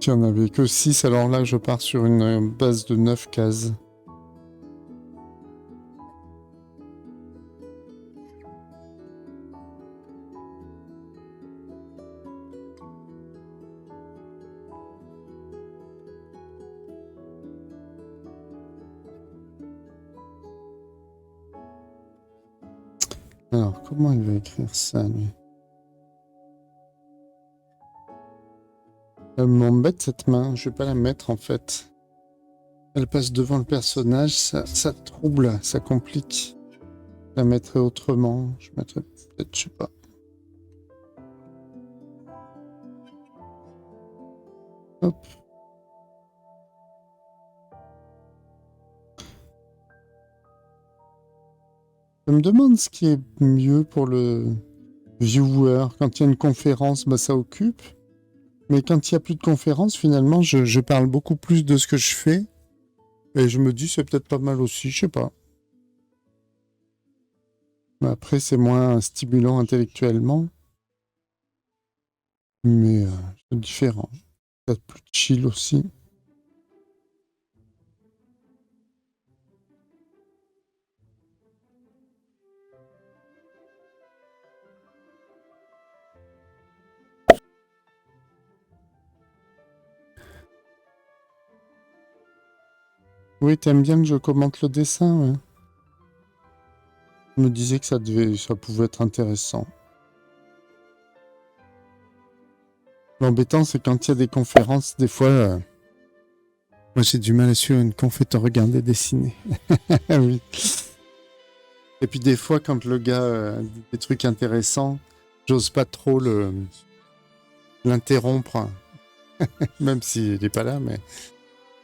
Speaker 1: Il n'y en avait que 6, alors là, je pars sur une base de 9 cases. Alors, comment il va écrire ça, lui? Elle m'embête cette main, je vais pas la mettre en fait. Elle passe devant le personnage, ça trouble, ça complique. Je la mettrais autrement, je mettrais peut-être, je sais pas. Hop. Je me demande ce qui est mieux pour le viewer. Quand il y a une conférence, bah, ça occupe. Mais quand il n'y a plus de conférence, finalement, je parle beaucoup plus de ce que je fais. Et je me dis, c'est peut-être pas mal aussi, je sais pas. Mais après, c'est moins stimulant intellectuellement. Mais c'est différent. Peut-être plus chill aussi. Oui, t'aimes bien que je commente le dessin, ouais. Je me disais que ça pouvait être intéressant. L'embêtant, c'est quand il y a des conférences, des fois, moi j'ai du mal à suivre une conf et te regarder dessiner. Oui. Et puis des fois, quand le gars dit des trucs intéressants, j'ose pas trop l'interrompre, même s'il n'est pas là, mais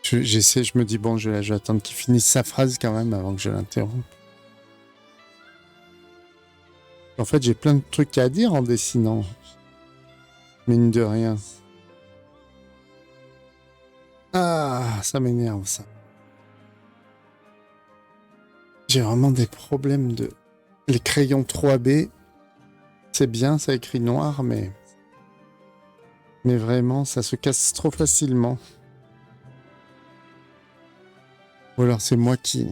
Speaker 1: j'essaie, je me dis, bon, je vais attendre qu'il finisse sa phrase quand même avant que je l'interrompe. En fait, j'ai plein de trucs à dire en dessinant. Mine de rien. Ah, ça m'énerve, ça. J'ai vraiment des problèmes de... Les crayons 3B, c'est bien, ça écrit noir, mais vraiment, ça se casse trop facilement. Ou alors c'est moi qui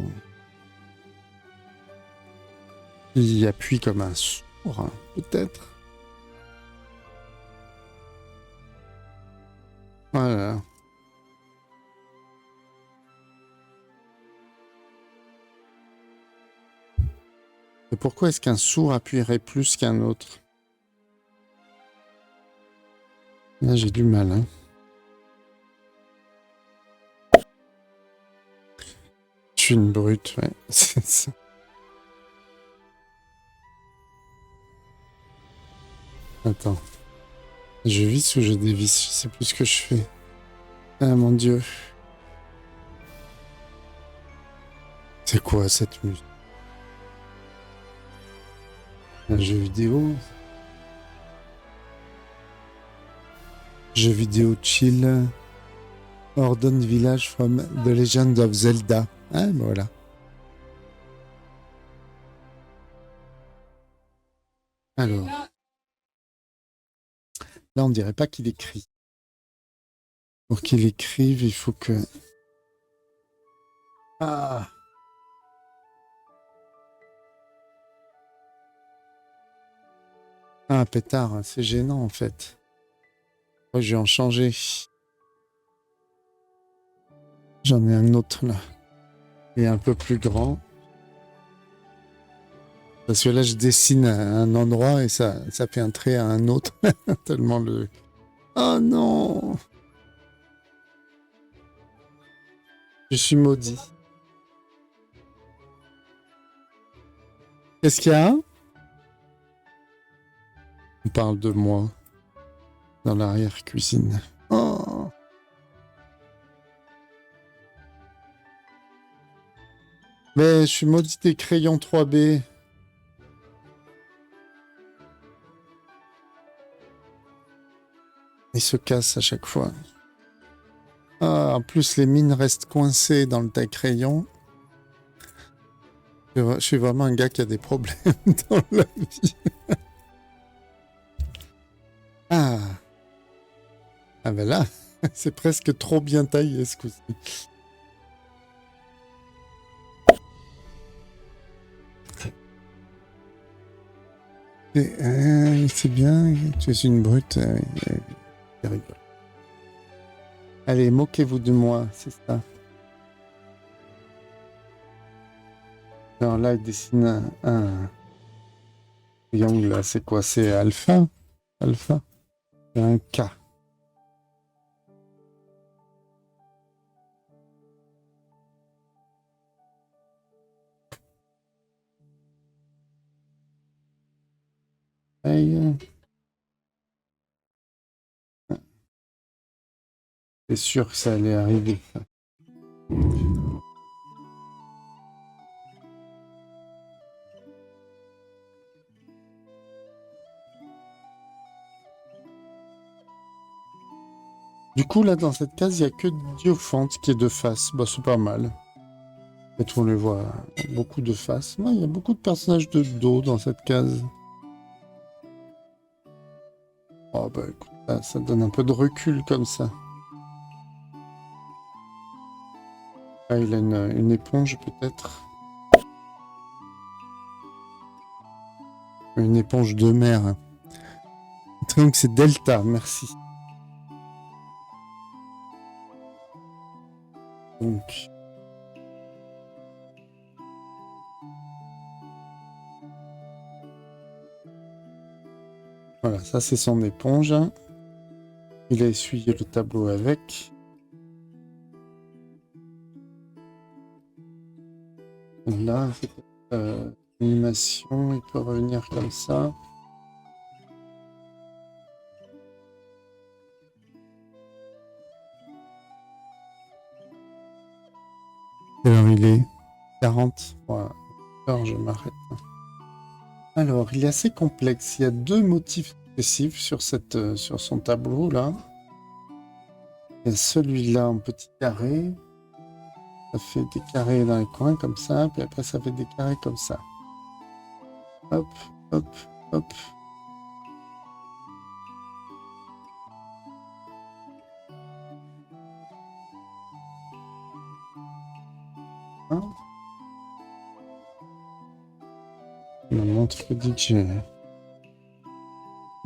Speaker 1: appuie comme un sourd, hein, peut-être. Voilà. Et pourquoi est-ce qu'un sourd appuierait plus qu'un autre? Là, j'ai du mal, hein. suis une brute, ouais. C'est ça. Attends. Je visse ou je dévisse? Je sais plus ce que je fais. Ah mon dieu. C'est quoi cette musique? Un jeu vidéo? Jeu vidéo chill. Ordon Village from The Legend of Zelda. Ah, ben voilà. Alors, là, on dirait pas qu'il écrit. Pour qu'il écrive, il faut que... Ah! Ah, pétard, c'est gênant, en fait. Moi, je vais en changer. J'en ai un autre, là. Il est un peu plus grand. Parce que là, je dessine un endroit et ça fait un trait à un autre. Tellement le... Oh non! Je suis maudit. Qu'est-ce qu'il y a? On parle de moi dans l'arrière-cuisine. Oh! Mais je suis maudit des crayons 3B. Ils se cassent à chaque fois. Ah, en plus, les mines restent coincées dans le taille-crayon. Je suis vraiment un gars qui a des problèmes dans la vie. Ah! Ah ben là, c'est presque trop bien taillé ce coup-ci. C'est bien, tu es une brute. C'est rigolo. Allez, moquez-vous de moi, c'est ça. Alors là, il dessine un triangle, là, c'est quoi? C'est alpha? Alpha? C'est un K. Aïe. C'est sûr que ça allait arriver. Ça. Du coup, là, dans cette case, il n'y a que Diophante qui est de face. Bah, c'est pas mal. Et on les voit beaucoup de face. Non, il y a beaucoup de personnages de dos dans cette case. Oh, bah, écoute, ça donne un peu de recul comme ça. Ah, il a une éponge, peut-être. Une éponge de mer. Le triangle, c'est Delta, merci. Donc... Voilà, ça c'est son éponge. Il a essuyé le tableau avec. Et là, animation, il peut revenir comme ça. Alors il est 40. Voilà. Alors je m'arrête. Alors, il est assez complexe. Il y a deux motifs successifs sur son tableau là. Il y a celui-là en petit carré. Ça fait des carrés dans les coins comme ça, puis après ça fait des carrés comme ça. Hop, hop, hop. Hein? Il me montre que dit que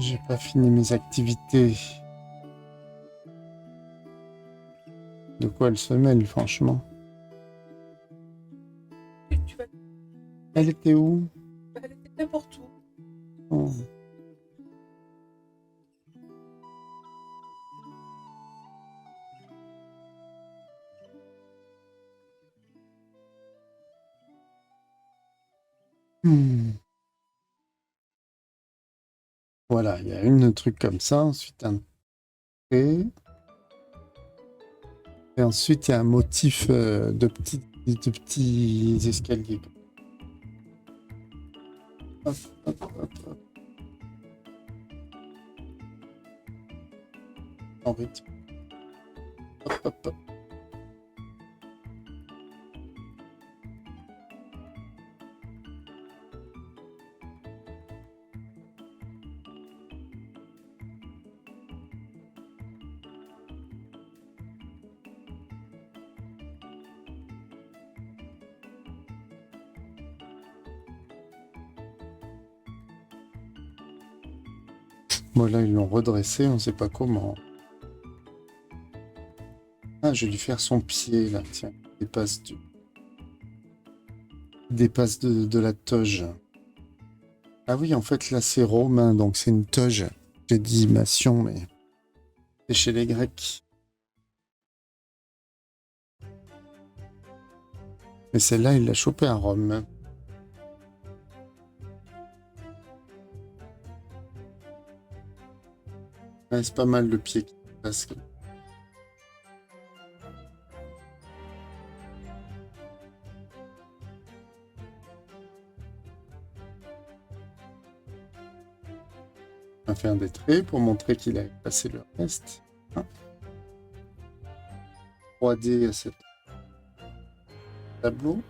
Speaker 1: j'ai pas fini mes activités. De quoi elle se mêle, franchement. Elle était où?
Speaker 4: Elle était n'importe où.
Speaker 1: Oh. Hmm. Voilà, il y a une truc comme ça, ensuite un trait, et ensuite il y a un motif de petits escaliers. Hop, hop, hop, hop. En rythme. Hop, hop, hop. Bon, là, ils l'ont redressé, on sait pas comment. Ah, je vais lui faire son pied, là, tiens. Il dépasse de la toge. Ah oui, en fait, là, c'est romain, donc c'est une toge. J'ai dit mation, mais c'est chez les Grecs. Mais celle-là, il l'a chopée à Rome. Ouais, c'est pas mal le pied qui passe. On va faire des traits pour montrer qu'il a passé le reste. 3D à ce tableau.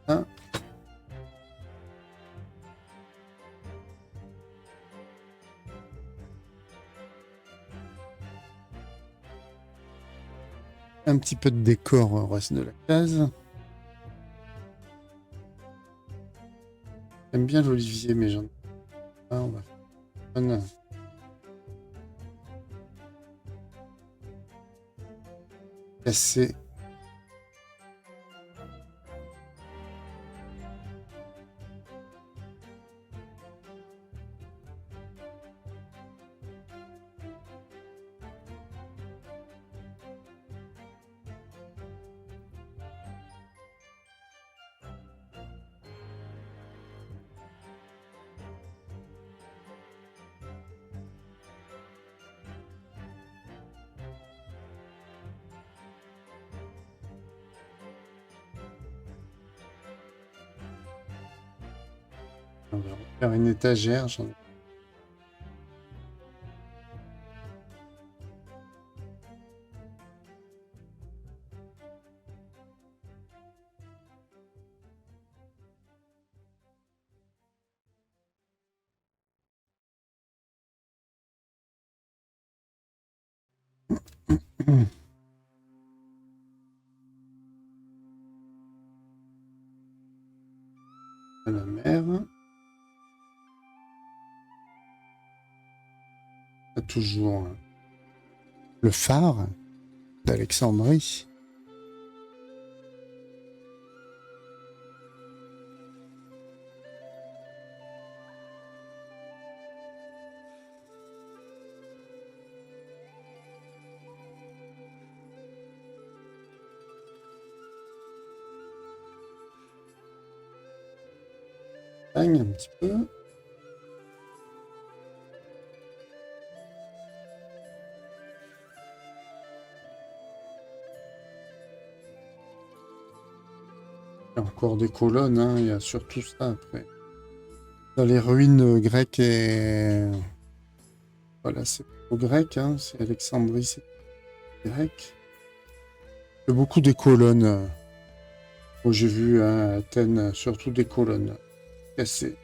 Speaker 1: Un. Un petit peu de décor au reste de la case. J'aime bien l'olivier, mais j'en ai pas. On va faire un. Casser. On va faire une étagère. J'en ai... La mer. Toujours le phare d'Alexandrie. Un petit peu. Il y a encore des colonnes, hein. Il y a surtout ça après. Dans les ruines grecques et... Voilà, c'est au grec, hein. C'est Alexandrie, c'est grec. Il y a beaucoup de colonnes. Moi, j'ai vu à Athènes surtout des colonnes cassées.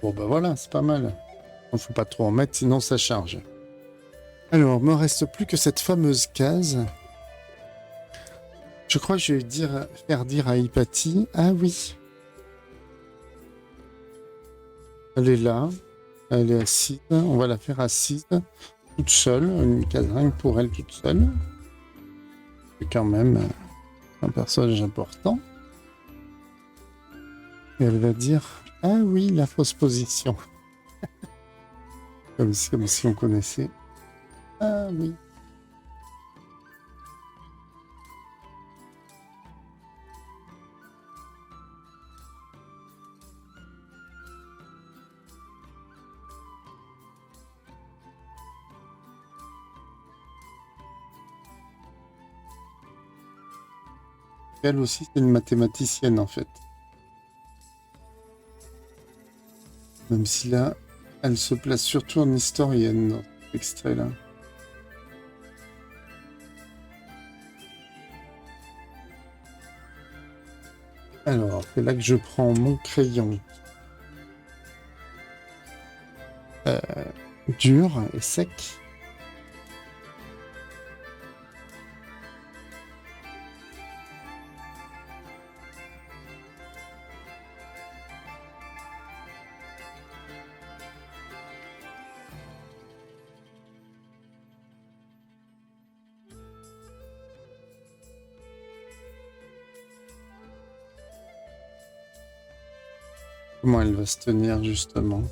Speaker 1: Bon, bah voilà, c'est pas mal. Il ne faut pas trop en mettre, sinon ça charge. Alors, me reste plus que cette fameuse case. Je crois que je vais faire dire à Hypatie. Ah oui. Elle est là. Elle est assise. On va la faire assise. Toute seule. Une case rien que pour elle toute seule. C'est quand même un personnage important. Et elle va dire... Ah oui, la fausse position. Comme si on connaissait. Ah oui. Elle aussi, c'est une mathématicienne en fait. Même si là, elle se place surtout en historienne dans cet extrait-là. Alors, c'est là que je prends mon crayon dur et sec. Comment elle va se tenir justement?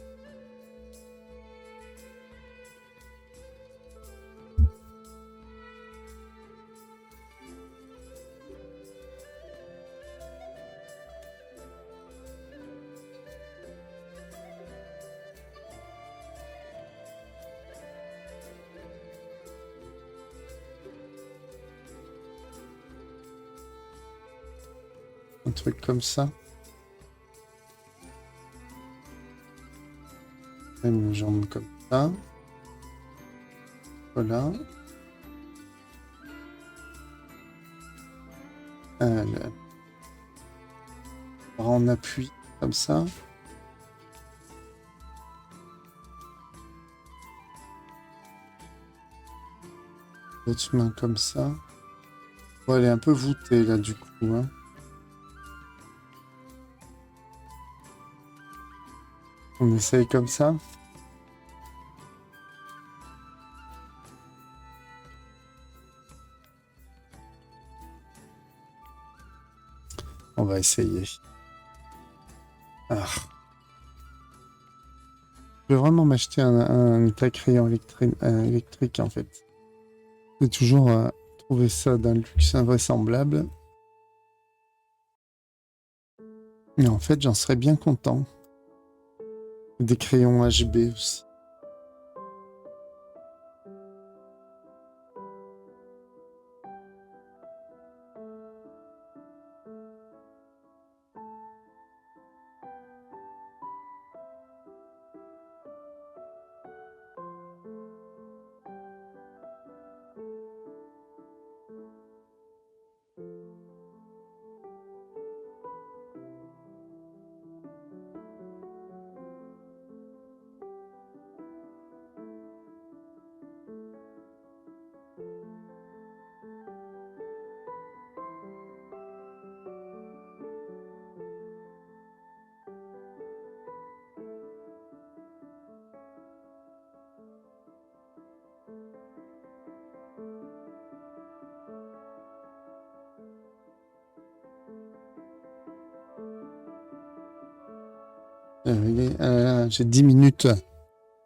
Speaker 1: Un truc comme ça. Une jambe comme ça. Voilà. Le bras en appui, comme ça. L'autre main comme ça. Bon, elle est un peu voûtée là du coup. Hein. On essaye comme ça. On va essayer. Ah. Je vais vraiment m'acheter un crayon électrique en fait. J'ai toujours trouvé ça d'un luxe invraisemblable. Mais en fait, j'en serais bien content. Des crayons HB aussi. J'ai 10 minutes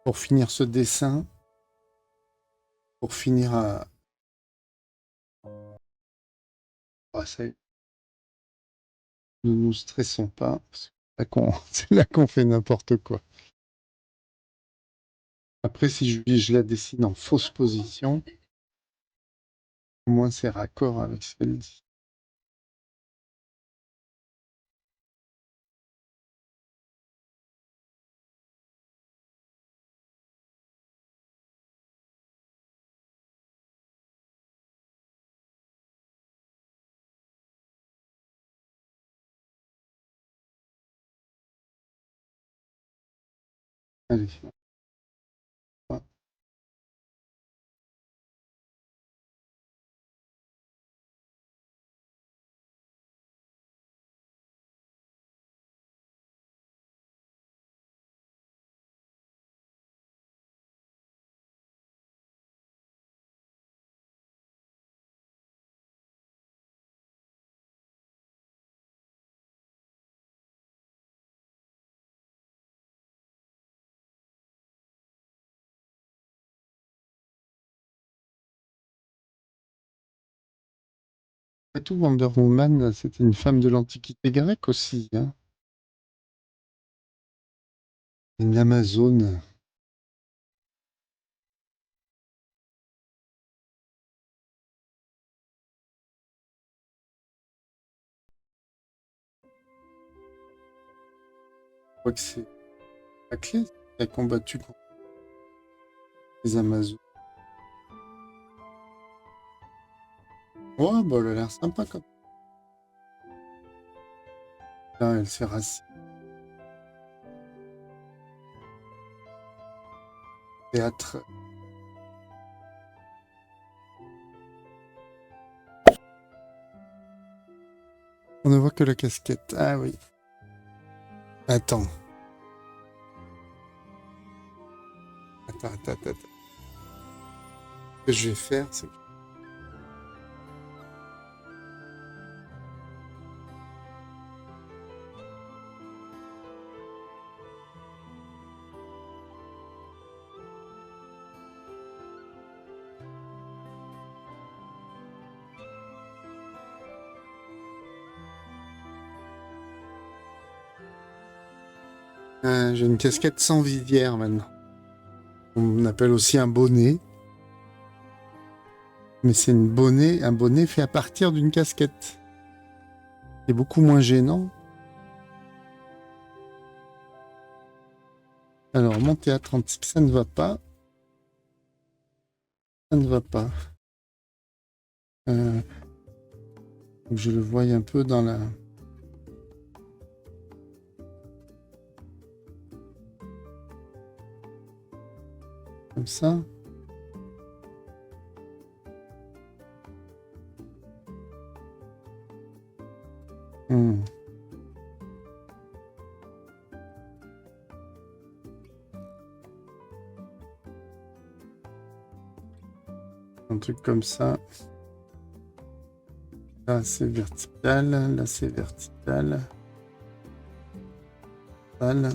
Speaker 1: pour finir ce dessin. Pour finir à... Ah, ça y est. Ne nous stressons pas. C'est là qu'on fait n'importe quoi. Après, si je la dessine en fausse position, au moins c'est raccord avec ce qu'elle dit. Allez. Après tout, Wonder Woman, c'était une femme de l'Antiquité grecque aussi. Hein. Une Amazone. Je crois que c'est la clé qui a combattu contre les Amazones. Ouais, bah, elle a l'air sympa comme ça. Elle s'est rassée. Théâtre. On ne voit que la casquette. Ah oui. Attends. Attends. Ce que je vais faire, c'est que... j'ai une casquette sans visière maintenant. On appelle aussi un bonnet. Mais c'est un bonnet fait à partir d'une casquette. C'est beaucoup moins gênant. Alors, mon théâtre antique, ça ne va pas. Ça ne va pas. Je le voie un peu dans la... Comme ça. Un truc comme ça. Là, c'est vertical. Là, c'est vertical. Voilà.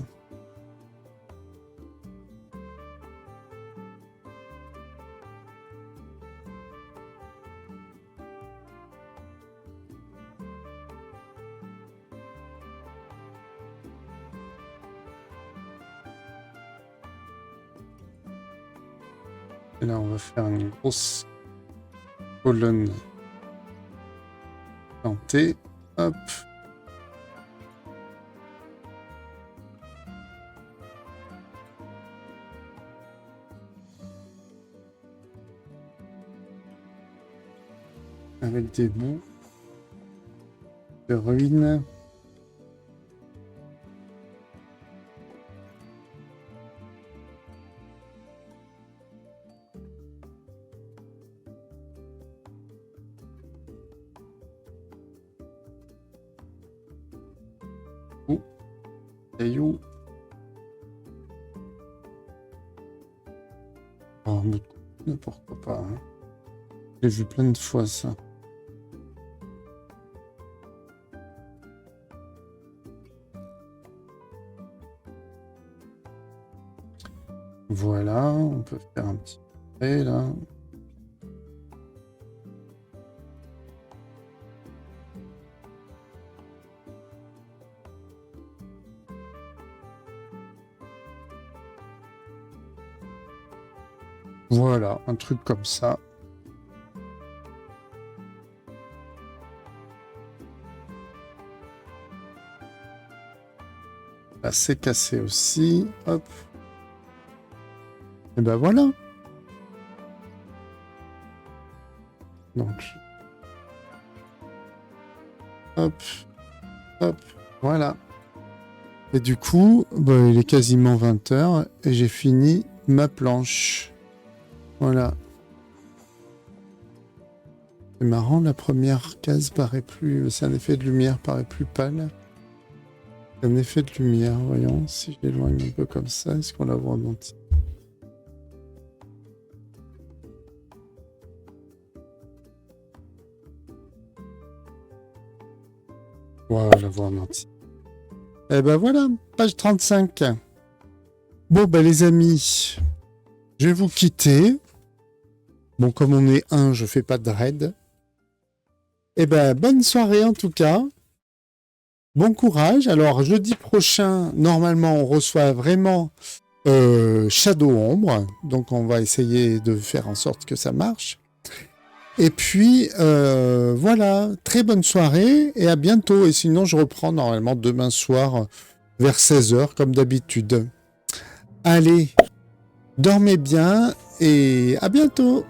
Speaker 1: Et là, on va faire une grosse colonne plantée. Hop. Avec des bouts de ruines. Cailloux. Oh, mais pourquoi pas. Hein. J'ai vu plein de fois ça. Voilà, on peut faire un petit trait là. Voilà, un truc comme ça. Là, c'est cassé aussi. Hop. Et ben voilà. Donc. Hop. Hop. Voilà. Et du coup, bah, il est quasiment 20h et j'ai fini ma planche. Voilà. C'est marrant, la première case paraît plus... C'est un effet de lumière, paraît plus pâle. C'est un effet de lumière, voyons. Si je l'éloigne un peu comme ça, est-ce qu'on la voit en entier? Ouais, je la vois en entier. Et ben voilà, page 35. Bon, ben les amis, je vais vous quitter. Bon, comme on est un, je fais pas de raid. Eh ben, bonne soirée en tout cas. Bon courage. Alors, jeudi prochain, normalement, on reçoit vraiment Shadow Ombre. Donc, on va essayer de faire en sorte que ça marche. Et puis, voilà. Très bonne soirée et à bientôt. Et sinon, je reprends normalement demain soir vers 16h, comme d'habitude. Allez, dormez bien et à bientôt.